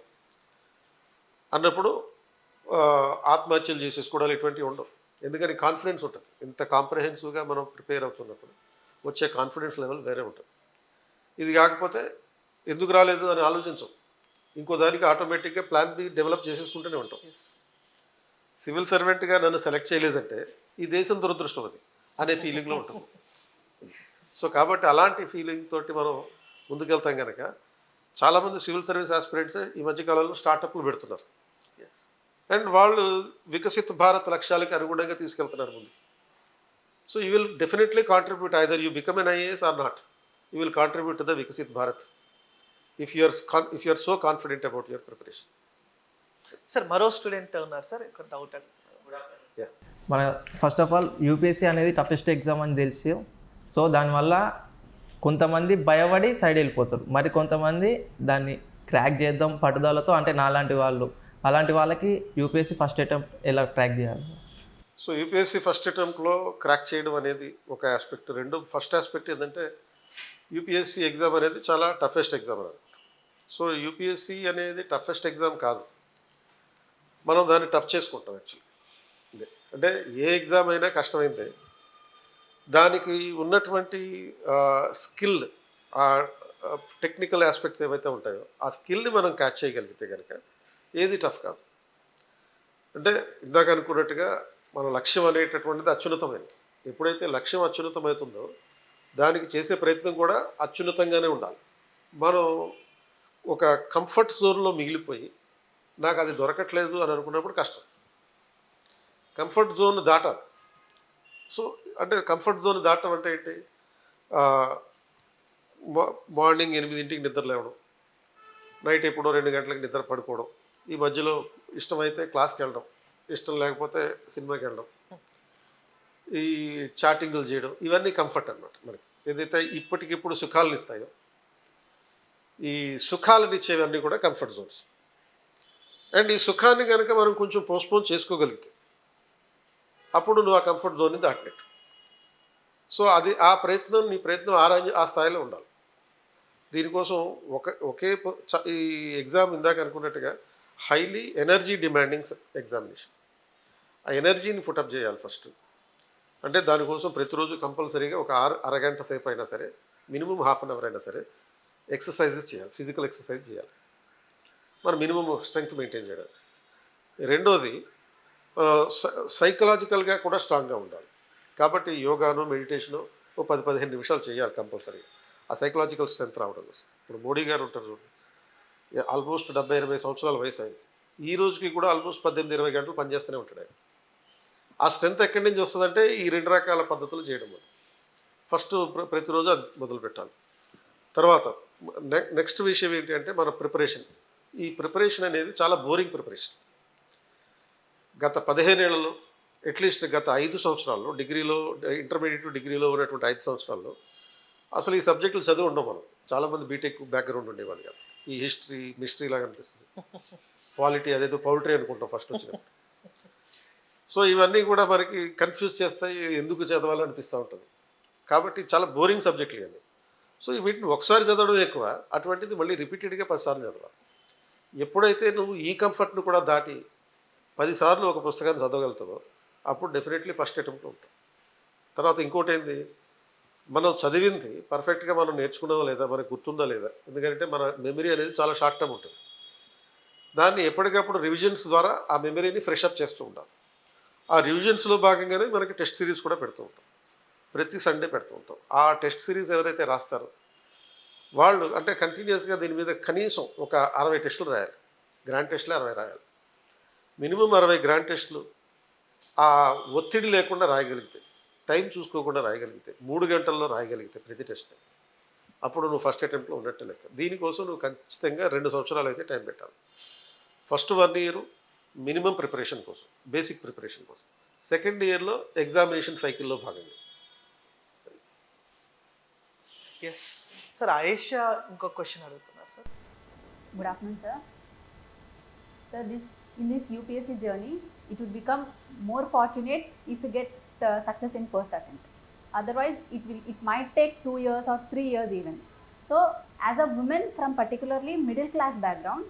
అన్నప్పుడు ఆత్మహత్యలు చేసేసుకోవడాలు ఇటువంటివి ఉండవు. ఎందుకని కాన్ఫిడెన్స్ ఉంటుంది. ఇంత కాంప్రహెన్సివ్గా మనం ప్రిపేర్ అవుతున్నప్పుడు వచ్చే కాన్ఫిడెన్స్ లెవెల్ వేరే ఉంటుంది. ఇది కాకపోతే ఎందుకు రాలేదు అని ఆలోచించం, ఇంకో దానికి ఆటోమేటిక్గా ప్లాన్ బి డెవలప్ చేసేసుకుంటూనే ఉంటాం. సివిల్ సర్వెంట్గా నన్ను సెలెక్ట్ చేయలేదంటే ఈ దేశం దురదృష్టం అది అనే ఫీలింగ్లో ఉంటుంది. సో కాబట్టి అలాంటి ఫీలింగ్ తోటి మనం ముందుకెళ్తాం కనుక చాలామంది సివిల్ సర్వీస్ ఆస్పిరెంట్స్ ఈ మధ్యకాలంలో స్టార్టప్లు పెడుతున్నారు. అండ్ వాళ్ళు వికసిత్ భారత్ లక్ష్యాలకి అనుగుణంగా తీసుకెళ్తున్నారు ముందు. So you will definitely contribute, either you become an IAS or not, you will contribute to the Viksit Bharat if you are so confident about your preparation. Sir మరో స్టూడెంట్ ఉన్నారు సార్, ఒక డౌట్ మన ఫస్ట్ ఆఫ్ ఆల్ యూపీఎస్సీ అనేది toughest exam అని తెలుసు. So దానివల్ల కొంతమంది భయపడి సైడ్ వెళ్ళిపోతారు, మరి కొంతమంది దాన్ని క్రాక్ చేద్దాం పట్టుదలతో, అంటే నాలాంటి వాళ్ళు, అలాంటి వాళ్ళకి యూపీఎస్సీ ఫస్ట్ అటెంప్ట్ ఎలా క్రాక్ చేయాలి? సో యూపీఎస్సీ ఫస్ట్ అటెంప్ట్లో క్రాక్ చేయడం అనేది ఒక ఆస్పెక్ట్. ఫస్ట్ ఆస్పెక్ట్ ఏంటంటే యూపీఎస్సీ ఎగ్జామ్ అనేది చాలా టఫెస్ట్ ఎగ్జామ్ అనేది. సో యూపీఎస్సీ అనేది టఫెస్ట్ ఎగ్జామ్ కాదు, మనం దాన్ని టఫ్ చేసుకుంటాం యాక్చువల్లీ. అంటే ఏ ఎగ్జామ్ అయినా కష్టమైందే, దానికి ఉన్నటువంటి స్కిల్, ఆ టెక్నికల్ ఆస్పెక్ట్స్ ఏవైతే ఉంటాయో ఆ స్కిల్ని మనం క్యాచ్ చేయగలిగితే కనుక ఏది టఫ్ కాదు. అంటే ఇందాక అనుకున్నట్టుగా మన లక్ష్యం అనేటటువంటిది అత్యున్నతమైనది. ఎప్పుడైతే లక్ష్యం అత్యున్నతమవుతుందో దానికి చేసే ప్రయత్నం కూడా అత్యున్నతంగానే ఉండాలి. మనం ఒక కంఫర్ట్ జోన్లో మిగిలిపోయి నాకు అది దొరకట్లేదు అని అనుకున్నప్పుడు కష్టం. కంఫర్ట్ జోన్ దాటాలి. సో అంటే కంఫర్ట్ జోన్ దాటం అంటే ఏంటి, మార్నింగ్ 8ంటికి నిద్ర లేవడం, నైట్ ఎప్పుడో 2 గంటలకు నిద్ర పడుకోవడం, ఈ మధ్యలో ఇష్టమైతే క్లాస్కి వెళ్ళడం, ఇష్టం లేకపోతే సినిమాకి వెళ్ళడం, ఈ చాటింగ్లు చేయడం, ఇవన్నీ కంఫర్ట్ అన్నమాట మనకి. ఏదైతే ఇప్పటికిప్పుడు సుఖాలను ఇస్తాయో ఈ సుఖాలను ఇచ్చేవన్నీ కూడా కంఫర్ట్ జోన్స్. అండ్ ఈ సుఖాన్ని కనుక మనం కొంచెం పోస్ట్పోన్ చేసుకోగలిగితే అప్పుడు నువ్వు ఆ కంఫర్ట్ జోన్ని దాటినట్టు. సో అది నీ ప్రయత్నం ఆ స్థాయిలో ఉండాలి. దీనికోసం ఈ ఎగ్జామ్ ఇందాక అనుకున్నట్టుగా హైలీ ఎనర్జీ డిమాండింగ్ ఎగ్జామినేషన్. ఆ ఎనర్జీని పుటప్ చేయాలి ఫస్ట్. అంటే దానికోసం ప్రతిరోజు కంపల్సరీగా ఒక అరగంట సేపు అయినా సరే, మినిమం ½ అన్ అవర్ అయినా సరే ఎక్సర్సైజెస్ చేయాలి, ఫిజికల్ ఎక్సర్సైజ్ చేయాలి, మన మినిమం స్ట్రెంగ్త్ మెయింటైన్ చేయడానికి. రెండోది సైకలాజికల్గా కూడా స్ట్రాంగ్గా ఉండాలి. కాబట్టి యోగాను, మెడిటేషను ఓ 10-15 నిమిషాలు చేయాలి కంపల్సరీగా, ఆ సైకలాజికల్ స్ట్రెంత్ రావడం కోసం. ఇప్పుడు మోడీ గారు ఉంటారు చూడండి, ఆల్మోస్ట్ 70-80 సంవత్సరాల వయసు అయింది, ఈ రోజుకి కూడా ఆల్మోస్ట్ 18-20 గంటలు పనిచేస్తూనే ఉంటాడు ఆయన. ఆ స్ట్రెంత్ ఎక్కడి నుంచి వస్తుందంటే ఈ 2 రకాల పద్ధతులు చేయడం వల్ల. ఫస్ట్ ప్రతిరోజు అది మొదలు పెట్టాలి. తర్వాత నెక్స్ట్ విషయం ఏంటి అంటే మన ప్రిపరేషన్. ఈ ప్రిపరేషన్ అనేది చాలా బోరింగ్ ప్రిపరేషన్. గత 15 ఏళ్లలో, అట్లీస్ట్ గత 5 సంవత్సరాల్లో, డిగ్రీలో, ఇంటర్మీడియట్ డిగ్రీలో ఉన్నటువంటి 5 సంవత్సరాల్లో అసలు ఈ సబ్జెక్టులు చదివి ఉండం మనం. చాలామంది బీటెక్ బ్యాక్గ్రౌండ్ ఉండేవాళ్ళు కాదు. ఈ హిస్టరీ, మిస్టరీ లాగా అనిపిస్తుంది, పాలిటీ అదేదో పౌల్ట్రీ అనుకుంటాం ఫస్ట్ వచ్చినప్పుడు. సో ఇవన్నీ కూడా మనకి కన్ఫ్యూజ్ చేస్తాయి, ఎందుకు చదవాలనిపిస్తూ ఉంటుంది. కాబట్టి చాలా బోరింగ్ సబ్జెక్టులు ఇవన్నీ. సో వీటిని ఒకసారి చదవడం ఎక్కువ, అటువంటిది మళ్ళీ రిపీటెడ్గా 10 సార్లు చదవాలి. ఎప్పుడైతే నువ్వు ఈ కంఫర్ట్ను కూడా దాటి 10 సార్లు ఒక పుస్తకాన్ని చదవగలుగుతావో అప్పుడు డెఫినెట్లీ ఫస్ట్ అటెంప్ట్లో ఉంటాం. తర్వాత ఇంకోటి ఏంది, మనం చదివింది పర్ఫెక్ట్గా మనం నేర్చుకున్నావా లేదా, మనకు గుర్తుందా లేదా. ఎందుకంటే మన మెమరీ అనేది చాలా షార్ట్ టర్మ్ ఉంటుంది. దాన్ని ఎప్పటికప్పుడు రివిజన్స్ ద్వారా ఆ మెమరీని ఫ్రెషప్ చేస్తూ ఉండాలి. ఆ రివిజన్స్లో భాగంగానే మనకి టెస్ట్ సిరీస్ కూడా పెడుతూ ఉంటాం, ప్రతి సండే పెడుతూ ఉంటాం. ఆ టెస్ట్ సిరీస్ ఎవరైతే రాస్తారో వాళ్ళు అంటే కంటిన్యూస్గా దీని మీద కనీసం ఒక 60 టెస్టులు రాయాలి. గ్రాండ్ టెస్టులు 60 రాయాలి. మినిమం 60 గ్రాండ్ టెస్టులు ఆ ఒత్తిడి లేకుండా రాయగలిగితే, టైం చూసుకోకుండా రాయగలిగితే, 3 గంటల్లో రాయగలిగితే ప్రతి టెస్ట్, అప్పుడు నువ్వు ఫస్ట్ అటెంప్ట్లో ఉన్నట్టు లెక్క. దీనికోసం నువ్వు ఖచ్చితంగా 2 సంవత్సరాలు అయితే టైం పెట్టాలి. ఫస్ట్ 1 ఇయర్ మినిమం ప్రిపరేషన్ కోసం, బేసిక్ ప్రిపరేషన్ కోసం. సెకండ్ ఇయర్లో ఎగ్జామినేషన్ సైకిల్లో భాగంగా. ఎస్ సార్, ఆయేషా ఇంకో క్వశ్చన్ అడుగుతున్నారు sir. Good afternoon, sir. Sir, in this UPSC journey, it would become more fortunate if you get success in first attempt. Otherwise, it might take 2 years or 3 years even. So, as a woman from particularly middle class background,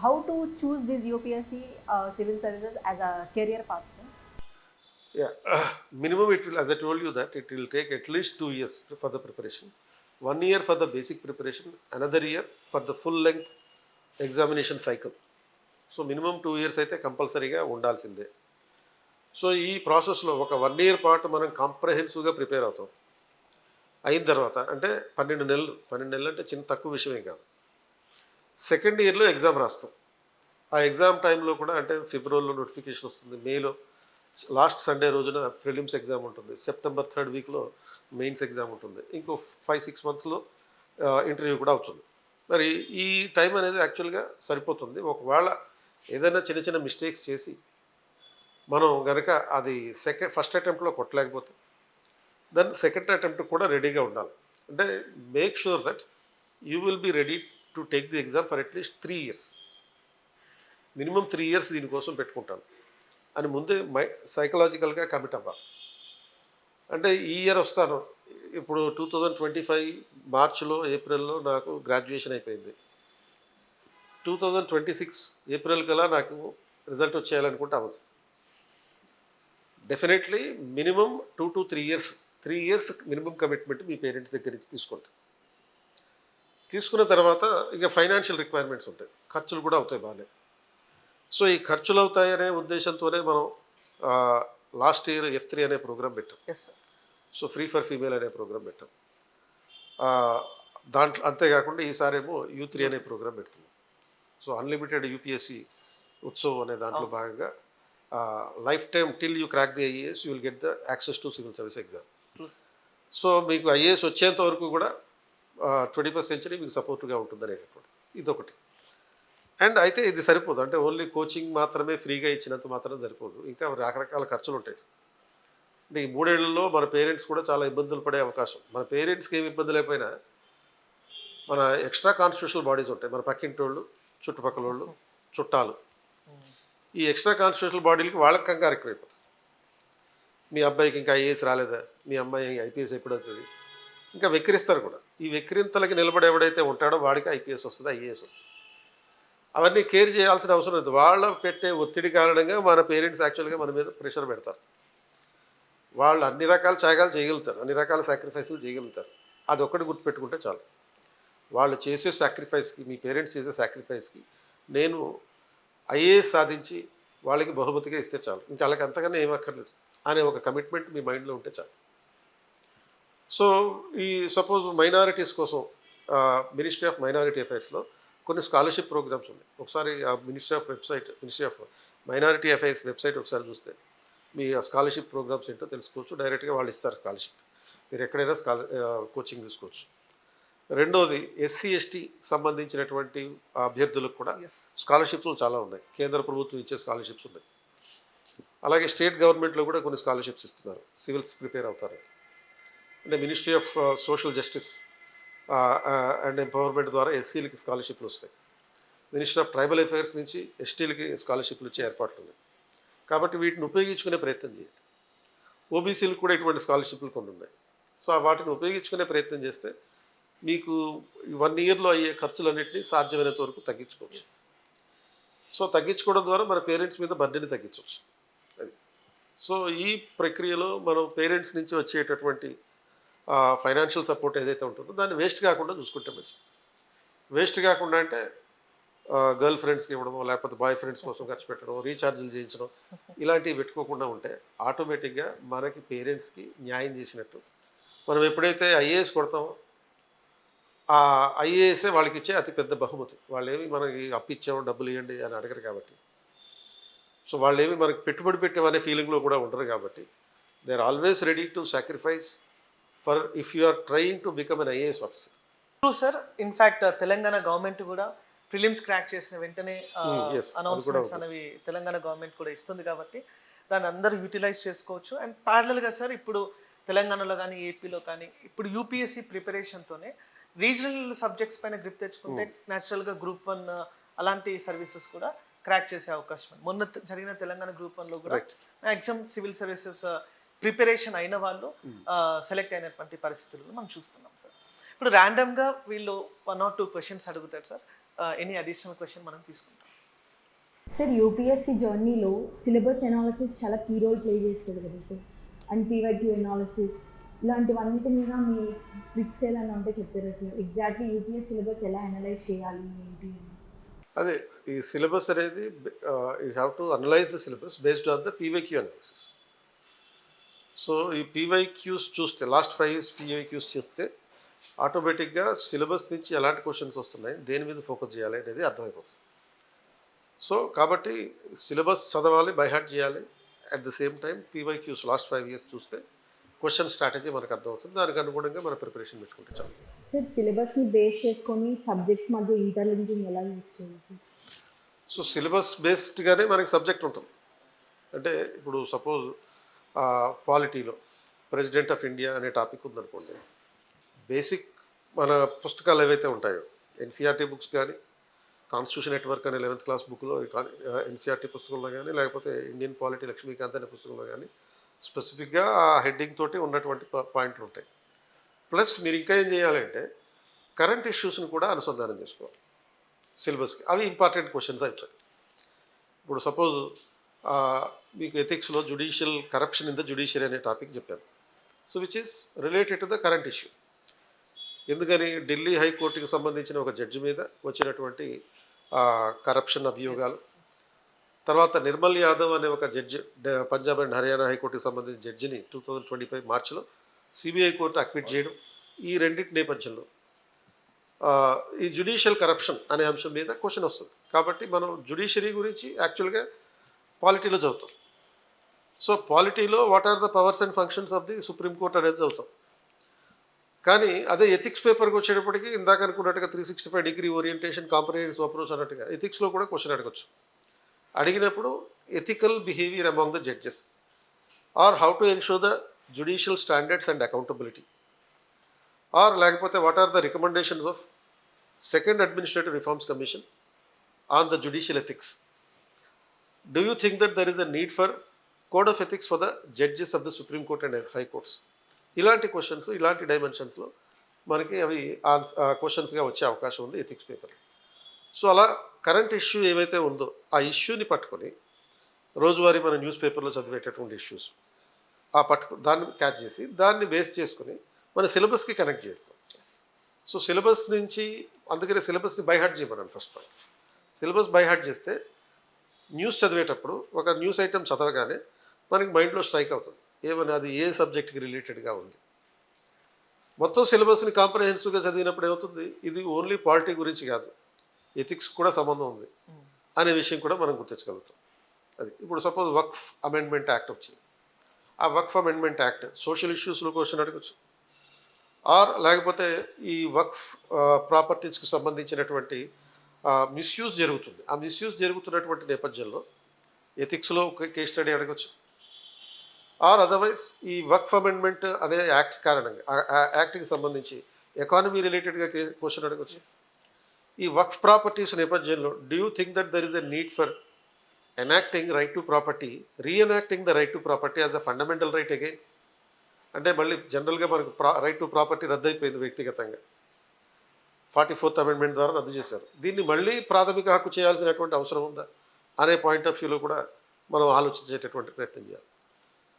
how to choose this UPSC civil services as a career path, sir? Yeah, minimum it will, as I told you that it will take at least 2 years for the preparation. 1 year for the basic preparation, another year for the full length examination cycle. So minimum 2 years అయితే కంపల్సరీగా ఉండాల్సిందే. So ఈ ప్రాసెస్లో ఒక 1 year పాటు మనం కాంప్రహెన్సివ్గా prepare అవుతాం. అయిన తర్వాత అంటే 12 నెలలు అంటే తక్కువ విషయమే కాదు. సెకండ్ ఇయర్లో ఎగ్జామ్ రాస్తాం. ఆ ఎగ్జామ్ టైంలో కూడా అంటే ఫిబ్రవరిలో నోటిఫికేషన్ వస్తుంది, మేలో లాస్ట్ సండే రోజున ప్రిలిమ్స్ ఎగ్జామ్ ఉంటుంది, సెప్టెంబర్ 3rd వీక్లో మెయిన్స్ ఎగ్జామ్ ఉంటుంది, ఇంకో 5-6 monthsలో ఇంటర్వ్యూ కూడా అవుతుంది. మరి ఈ టైం అనేది యాక్చువల్గా సరిపోతుంది. ఒకవేళ ఏదైనా చిన్న చిన్న మిస్టేక్స్ చేసి మనం కనుక అది ఫస్ట్ అటెంప్ట్లో కొట్టలేకపోతే దెన్ సెకండ్ అటెంప్ట్ కూడా రెడీగా ఉండాలి. అంటే make sure that you will be ready to take the exam for at least 3 years. Minimum 3 years దీనికోసం పెట్టుకుంటాను అని ముందే సైకలాజికల్గా కమిట్ అవ్వాలి. అంటే ఈ ఇయర్ వస్తాను, ఇప్పుడు 2025 మార్చిలో, ఏప్రిల్లో నాకు గ్రాడ్యుయేషన్ అయిపోయింది. 2026 ఏప్రిల్ కల్లా నాకు రిజల్ట్ వచ్చేయాలనుకుంటే అవ్వదు. Definitely minimum 2 to 3 years, 3 years minimum commitment me parents దగ్గర నుంచి తీసుకుంటారు. తీసుకున్న తర్వాత ఇక ఫైనాన్షియల్ రిక్వైర్మెంట్స్ ఉంటాయి, ఖర్చులు కూడా అవుతాయి బాగానే. సో ఈ ఖర్చులు అవుతాయనే ఉద్దేశంతోనే మనం లాస్ట్ ఇయర్ F3 అనే ప్రోగ్రామ్ పెట్టాం. Yes sir. So free for female అనే ప్రోగ్రామ్ పెట్టాం. దాంట్లో అంతేకాకుండా ఈసారేమో U3 అనే ప్రోగ్రామ్ పెడుతున్నాం. సో అన్లిమిటెడ్ UPSC ఉత్సవ్ అనే దాంట్లో భాగంగా life time till you crack the IAS you will get the access to civil service exam. True, sir. So మీకు ఐఏఎస్ వచ్చేంత వరకు కూడా 21st సెంచరీ మీకు సపోర్ట్గా ఉంటుంది అనేటటువంటి ఇదొకటి. అండ్ అయితే ఇది సరిపోదు, అంటే ఓన్లీ కోచింగ్ మాత్రమే ఫ్రీగా ఇచ్చినంత మాత్రం సరిపోదు, ఇంకా రకరకాల ఖర్చులు ఉంటాయి. అంటే ఈ 3 ఏళ్లలో మన పేరెంట్స్ కూడా చాలా ఇబ్బందులు పడే అవకాశం. మన పేరెంట్స్కి ఏమి ఇబ్బంది లేకపోయినా మన ఎక్స్ట్రా కాన్స్టిట్యూషనల్ బాడీస్ ఉంటాయి, మన పక్కింటి వాళ్ళు, చుట్టుపక్కల వాళ్ళు, చుట్టాలు. ఈ ఎక్స్ట్రా కాన్స్టిట్యూషనల్ బాడీలకి వాళ్ళకి కంగారు ఎక్కువైపోతుంది. మీ అబ్బాయికి ఇంకా ఐఏఎస్ రాలేదా, మీ అమ్మాయి ఐపీఎస్ ఎప్పుడు అవుతుంది, ఇంకా వెక్కిరిస్తారు కూడా. ఈ వెక్కిరింతలకి నిలబడి ఎవడైతే ఉంటాడో వాడికి ఐపీఎస్ వస్తుంది, ఐఏఎస్ వస్తుంది. అవన్నీ కేర్ చేయాల్సిన అవసరం లేదు. వాళ్ళ పెట్టే ఒత్తిడి కారణంగా మన పేరెంట్స్ యాక్చువల్గా మన మీద ప్రెషర్ పెడతారు. వాళ్ళు అన్ని రకాల త్యాగాలు చేయగలుగుతారు, అన్ని రకాల సాక్రిఫైసులు చేయగలుగుతారు. అది ఒక్కటి గుర్తుపెట్టుకుంటే చాలు. వాళ్ళు చేసే సాక్రిఫైస్కి, మీ పేరెంట్స్ చేసే సాక్రిఫైస్కి నేను ఐఏఎస్ సాధించి వాళ్ళకి బహుమతిగా ఇస్తే చాలు, ఇంకా వాళ్ళకి అంతకన్నా ఏమక్కర్లేదు అనే ఒక కమిట్మెంట్ మీ మైండ్లో ఉంటే చాలు. సో ఈ సపోజ్ మైనారిటీస్ కోసం మినిస్ట్రీ ఆఫ్ మైనారిటీ అఫైర్స్లో కొన్ని స్కాలర్షిప్ ప్రోగ్రామ్స్ ఉన్నాయి. ఒకసారి ఆ ministry of minority affairs website ఒకసారి చూస్తే మీ స్కాలర్షిప్ ప్రోగ్రామ్స్ ఏంటో తెలుసుకోవచ్చు. డైరెక్ట్గా వాళ్ళు ఇస్తారు స్కాలర్షిప్, మీరు ఎక్కడైనా కోచింగ్ తీసుకోవచ్చు. రెండోది ఎస్సీ ఎస్టీ సంబంధించినటువంటి అభ్యర్థులకు కూడా స్కాలర్షిప్లు చాలా ఉన్నాయి. కేంద్ర ప్రభుత్వం ఇచ్చే స్కాలర్షిప్స్ ఉన్నాయి. అలాగే స్టేట్ గవర్నమెంట్లో కూడా కొన్ని స్కాలర్షిప్స్ ఇస్తున్నారు, సివిల్స్ ప్రిపేర్ అవుతారు. అంటే ministry of social justice and empowerment ద్వారా ఎస్సీలకి స్కాలర్షిప్లు వస్తాయి. మినిస్ట్రీ ఆఫ్ ట్రైబల్ అఫైర్స్ నుంచి ఎస్టీలకి స్కాలర్షిప్లు ఇచ్చే ఏర్పాట్లు ఉన్నాయి. కాబట్టి వీటిని ఉపయోగించుకునే ప్రయత్నం చేయండి. ఓబీసీలకు కూడా ఇటువంటి స్కాలర్షిప్లు కొన్ని ఉన్నాయి. సో వాటిని ఉపయోగించుకునే ప్రయత్నం చేస్తే మీకు 1 ఇయర్లో అయ్యే ఖర్చులన్నింటినీ సాధ్యమైనంత వరకు తగ్గించుకోవచ్చు. సో తగ్గించుకోవడం ద్వారా మన పేరెంట్స్ మీద బర్డెని తగ్గించవచ్చు. అది సో ఈ ప్రక్రియలో మనం పేరెంట్స్ నుంచి వచ్చేటటువంటి ఫైనాన్షియల్ సపోర్ట్ ఏదైతే ఉంటుందో దాన్ని వేస్ట్ కాకుండా చూసుకుంటే మంచిది. వేస్ట్ కాకుండా అంటే గర్ల్ ఫ్రెండ్స్కి ఇవ్వడమో, లేకపోతే బాయ్ ఫ్రెండ్స్ కోసం ఖర్చు పెట్టడం, రీఛార్జీలు చేయించడం, ఇలాంటివి పెట్టుకోకుండా ఉంటే ఆటోమేటిక్గా మనకి పేరెంట్స్కి న్యాయం చేసినట్టు. మనం ఎప్పుడైతే ఐఏఎస్ కొడతామో ఆ ఐఏఎస్ఏ వాళ్ళకి ఇచ్చే అతిపెద్ద బహుమతి. వాళ్ళేమి మనకి అప్పిచ్చాము డబ్బులు ఇవ్వండి అని అడగరు కాబట్టి, సో వాళ్ళేమి మనకి పెట్టుబడి పెట్టామనే ఫీలింగ్లో కూడా ఉండరు కాబట్టి they are always ready to sacrifice for if you are trying to become an IAS officer. True sir. In fact Telangana government కూడా ప్రిలిమ్స్ క్రాక్ చేసిన వెంటనే yes, అనౌన్స్మెంట్స్ అనేవి తెలంగాణ గవర్నమెంట్ కూడా ఇస్తుంది కాబట్టి దాన్ని అందరూ యూటిలైజ్ చేసుకోవచ్చు. అండ్ ప్యారలల్గా సార్ ఇప్పుడు తెలంగాణలో కానీ ఏపీలో కానీ ఇప్పుడు యూపీఎస్సీ ప్రిపరేషన్తోనే రీజనల్ సబ్జెక్ట్స్ పైన గ్రిప్ తెచ్చుకుంటే న్యాచురల్గా గ్రూప్ 1 అలాంటి సర్వీసెస్ కూడా క్రాక్ చేసే అవకాశం ఉంది. మొన్న జరిగిన తెలంగాణ గ్రూప్ 1లో కూడా మ్యాక్సిమం సివిల్ సర్వీసెస్ ప్రిపరేషన్ అయిన వాళ్ళు సెలెక్ట్ అయినటువంటి పరిస్థితులను మనం చూస్తున్నాం సార్. ఇప్పుడు ర్యాండమ్గా వీళ్ళు 1 or 2 క్వశ్చన్స్ అడుగుతారు సార్. ఎనీ అడిషనల్ క్వశ్చన్ మనం తీసుకుంటాం. సార్ యూపీఎస్సీ జర్నీలో సిలబస్ ఎనాలిసిస్ చాలా కీ రోల్ ప్లే చేస్తుంది కదా సార్, అండ్ పీవైక్యూ ఎనాలిసిస్ ఇలాంటివన్నిటి మీద మీ ట్రిక్స్ ఎలా ఉంటే చెప్తారా సార్? ఎగ్జాక్ట్లీ యూపీఎస్ సిలబస్ ఎలా అనలైజ్ చేయాలి ఏంటి? అదే ఈ సిలబస్ అనేది you have to analyse the syllabus based on the PYQ analysis. So ఈ పీవైక్యూస్ చూస్తే లాస్ట్ 5 years పీవైక్యూస్ చూస్తే ఆటోమేటిక్గా సిలబస్ నుంచి ఎలాంటి క్వశ్చన్స్ వస్తున్నాయి, దేని మీద ఫోకస్ చేయాలి అనేది అర్థమైపోతుంది. సో కాబట్టి సిలబస్ చదవాలి, బైహార్ట్ చేయాలి. At the same time PYQs last 5 years చూస్తే క్వశ్చన్ స్ట్రాటజీ మనకు అర్థమవుతుంది. దానికి అనుగుణంగా మన ప్రిపరేషన్ పెట్టుకుంటే చాలు. సార్ సిలబస్ని బేస్ చేసుకొని సబ్జెక్ట్స్ మధ్య ఇంటర్లింకింగ్ ఎలా యూస్ చేయాలి? సో సిలబస్ బేస్డ్గానే మనకి సబ్జెక్ట్ ఉంటుంది. అంటే ఇప్పుడు సపోజ్ పాలిటీలో ప్రెసిడెంట్ ఆఫ్ ఇండియా అనే టాపిక్ ఉందనుకోండి, బేసిక్ మన పుస్తకాలు ఏవైతే ఉంటాయో ఎన్సీఆర్టీ బుక్స్ కానీ, కాన్స్టిట్యూషన్ నెట్వర్క్ అనే 11th class బుక్లో ఎన్సీఆర్టీ పుస్తకంలో కానీ, లేకపోతే ఇండియన్ పాలిటీ లక్ష్మీకాంత్ అనే పుస్తకంలో కానీ స్పెసిఫిక్గా ఆ హెడ్డింగ్ తోటి ఉన్నటువంటి పాయింట్లు ఉంటాయి. ప్లస్ మీరు ఇంకా ఏం చేయాలంటే కరెంట్ ఇష్యూస్ని కూడా అనుసంధానం చేసుకోవాలి సిలబస్కి. అవి ఇంపార్టెంట్ క్వశ్చన్స్ అవుతాయి. ఇప్పుడు సపోజ్ మీకు ఎథిక్స్లో judicial corruption in the judiciary అనే టాపిక్ చెప్పాను. So which is related to the current issue. ఎందుకని ఢిల్లీ హైకోర్టుకి సంబంధించిన ఒక జడ్జి మీద వచ్చినటువంటి కరప్షన్ అభియోగాలు, తర్వాత నిర్మల్ యాదవ్ అనే ఒక జడ్జి పంజాబ్ అండ్ హర్యానా హైకోర్టుకి సంబంధించిన జడ్జిని 2025 మార్చిలో సిబిఐ కోర్టు అక్విట్ చేయడం, ఈ రెండింటి నేపథ్యంలో ఈ జుడిషియల్ కరప్షన్ అనే అంశం మీద క్వశ్చన్ వస్తుంది. కాబట్టి మనం జుడిషియరీ గురించి యాక్చువల్గా పాలిటీలో చదువుతాం, సో పాలిటీలో what are the powers and functions of the Supreme Court అనేది చదువుతాం. కానీ అదే ఎథిక్స్ పేపర్కి వచ్చేటప్పటికి ఇందాక అనుకున్నట్టుగా 365 డిగ్రీ ఓరియంటేషన్ కాంప్రహెన్సివ్ అప్రోచ్ అన్నట్టుగా ఎథిక్స్లో కూడా క్వశ్చన్ అడగచ్చు. అడిగినప్పుడు ethical behaviour among the judges or how to ensure the judicial standards and accountability or లేకపోతే what are the recommendations of Second Administrative Reforms Commission on the judicial ethics. Do you think that there is a need for code of ethics for the judges of the Supreme Court and High Courts? ఇలాంటి questions, ఇలాంటి డైమెన్షన్స్లో మనకి అవి క్వశ్చన్స్గా వచ్చే అవకాశం ఉంది ethics paper. So అలా కరెంట్ ఇష్యూ ఏవైతే ఉందో ఆ ఇష్యూని పట్టుకొని రోజువారీ మన న్యూస్ పేపర్లో చదివేటటువంటి ఇష్యూస్ దాన్ని క్యాచ్ చేసి దాన్ని బేస్ చేసుకొని మన సిలబస్కి కనెక్ట్ చేయడం. సో సిలబస్ నుంచి అందుకనే సిలబస్ని బైహార్ట్ చేయమన్నాను ఫస్ట్ పాయింట్. సిలబస్ బైహార్ట్ చేస్తే న్యూస్ చదివేటప్పుడు ఒక న్యూస్ ఐటమ్ చదవగానే మనకి మైండ్లో స్ట్రైక్ అవుతుంది ఏమని, అది ఏ సబ్జెక్ట్కి రిలేటెడ్గా ఉంది. మొత్తం సిలబస్ని కాంప్రహెన్సివ్గా చదివినప్పుడు ఏమవుతుంది, ఇది ఓన్లీ పాలిటీ గురించి కాదు, ఎథిక్స్ కూడా సంబంధం ఉంది అనే విషయం కూడా మనం గుర్తించగలుగుతాం. అది ఇప్పుడు సపోజ్ వక్ఫ్ అమెండ్మెంట్ యాక్ట్ వచ్చింది. ఆ వక్ఫ్ అమెండ్మెంట్ యాక్ట్ సోషల్ ఇష్యూస్లో క్వశ్చన్ అడగచ్చు, ఆర్ లేకపోతే ఈ వక్ఫ్ ప్రాపర్టీస్కి సంబంధించినటువంటి మిస్యూజ్ జరుగుతుంది. ఆ మిస్యూజ్ జరుగుతున్నటువంటి నేపథ్యంలో ఎథిక్స్లో ఒక కేస్ స్టడీ అడగచ్చు, ఆర్ అదర్వైజ్ ఈ వక్ఫ్ అమెండ్మెంట్ అనే యాక్ట్ కారణంగా ఆ యాక్ట్కి సంబంధించి ఎకానమీ రిలేటెడ్గా క్వశ్చన్ అడగచ్చు. ఈ వక్ఫ్ ప్రాపర్టీస్ నేపథ్యంలో do you think that there is a need for enacting right to property, reenacting the right to property as a fundamental right again? అంటే మళ్ళీ జనరల్గా మనకు రైట్ టు ప్రాపర్టీ రద్దు అయిపోయింది వ్యక్తిగతంగా, 44th అమెండ్మెంట్ ద్వారా రద్దు చేశారు. దీన్ని మళ్ళీ ప్రాథమిక హక్కు చేయాల్సినటువంటి అవసరం ఉందా అనే పాయింట్ ఆఫ్ వ్యూలో కూడా మనం ఆలోచించేటటువంటి ప్రయత్నం చేయాలి.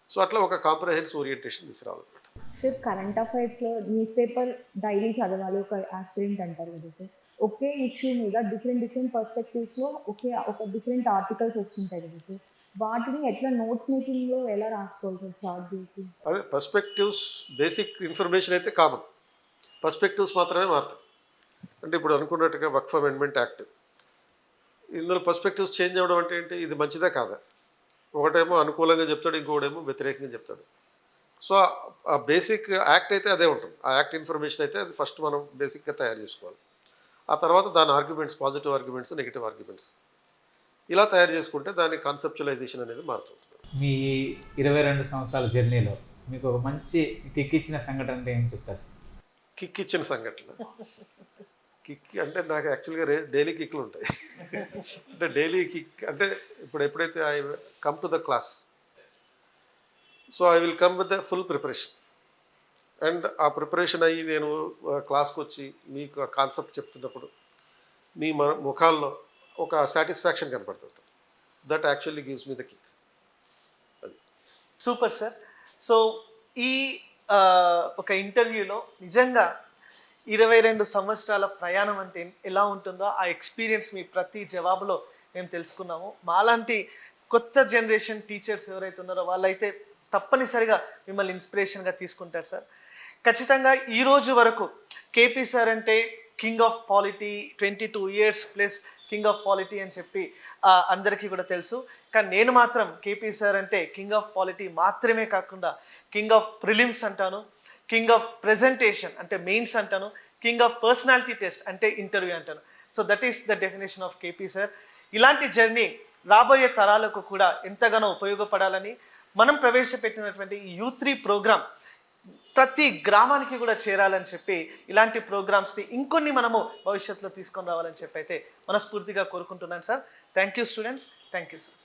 సో అట్లా ఒక కాంప్రహెన్సివ్ ఓరియంటేషన్ తీసుకురావాలన్నమాట. సార్ కరెంట్ అఫైర్స్లో న్యూస్ పేపర్ డైలీ చదవాలి ఒక ఆస్పిరెంట్ అంటారు కదా సార్. ఒకే ఇష్యూ మీద డిఫరెంట్ పర్స్పెక్టివ్స్లో ఒక డిఫరెంట్ ఆర్టికల్స్ వస్తుంటాయి కదా సార్, వాటిని ఎట్లా నోట్స్ మేకింగ్లో ఎలా రాసుకోవాలి సార్ చార్ట్ చేసి? అదే పర్స్పెక్టివ్స్, బేసిక్ ఇన్ఫర్మేషన్ అయితే కామన్, పర్స్పెక్టివ్స్ మాత్రమే మారుతాయి. అంటే ఇప్పుడు అనుకున్నట్టుగా వక్ఫ్ అమెండ్మెంట్ యాక్ట్, ఇందులో పర్స్పెక్టివ్స్ చేంజ్ అవ్వడం అంటే ఏంటి, ఇది మంచిదే కాదా? ఒకటేమో అనుకూలంగా చెప్తాడు, ఇంకోటేమో వ్యతిరేకంగా చెప్తాడు. సో ఆ బేసిక్ యాక్ట్ అయితే అదే ఉంటుంది. ఆ యాక్ట్ ఇన్ఫర్మేషన్ అయితే అది ఫస్ట్ మనం బేసిక్గా తయారు చేసుకోవాలి. ఆ తర్వాత దాని arguments, positive arguments, negative arguments ఇలా తయారు చేసుకుంటే దాని కాన్సెప్చువలైజేషన్ అనేది మారుతుంటుంది. మీ 22 సంవత్సరాల జర్నీలో మీకు ఒక మంచి కిక్ ఇచ్చిన సంఘటన అంటే ఏం చెప్తారు సార్? కిక్ ఇచ్చిన సంఘటన, కిక్ అంటే నాకు యాక్చువల్గా డైలీ కిక్లు ఉంటాయి. అంటే డైలీ కిక్ అంటే ఇప్పుడు ఎప్పుడైతే I come to the class, so I will come with the full preparation. And ఆ ప్రిపరేషన్ అయ్యి నేను క్లాస్కి వచ్చి మీకు ఆ కాన్సెప్ట్ చెప్తున్నప్పుడు మీ ముఖాల్లో ఒక సాటిస్ఫాక్షన్ కనపడుతుంది. That actually gives me the kick. అది సూపర్ సార్. సో ఈ ఒక ఇంటర్వ్యూలో నిజంగా 22 సంవత్సరాల ప్రయాణం అంటే ఎలా ఉంటుందో ఆ ఎక్స్పీరియన్స్ మీ ప్రతి జవాబులో మేము తెలుసుకున్నాము. మాలాంటి కొత్త జనరేషన్ టీచర్స్ ఎవరైతే ఉన్నారో వాళ్ళైతే తప్పనిసరిగా మిమ్మల్ని ఇన్స్పిరేషన్గా తీసుకుంటారు సార్. ఖచ్చితంగా ఈరోజు వరకు కేపీ సార్ అంటే king of polity, 22 years plus king of polity అని చెప్పి అందరికీ కూడా తెలుసు. కానీ నేను మాత్రం కేపీ సార్ అంటే కింగ్ ఆఫ్ పాలిటీ మాత్రమే కాకుండా కింగ్ ఆఫ్ ప్రిలిమ్స్ అంటాను, కింగ్ ఆఫ్ ప్రెజెంటేషన్ అంటే మెయిన్స్ అంటాను, కింగ్ ఆఫ్ పర్సనాలిటీ టెస్ట్ అంటే ఇంటర్వ్యూ అంటాను. So that is the definition of KP sir. ఇలాంటి జర్నీ రాబోయే తరాలకు కూడా ఎంతగానో ఉపయోగపడాలని మనం ప్రవేశపెట్టినటువంటి ఈ U3 ప్రోగ్రామ్ ప్రతి గ్రామానికి కూడా చేరాలని చెప్పి ఇలాంటి ప్రోగ్రామ్స్ని ఇంకొన్ని మనము భవిష్యత్తులో తీసుకొని రావాలని చెప్పి అయితే మనస్ఫూర్తిగా కోరుకుంటున్నాను sir. Thank you students, thank you sir.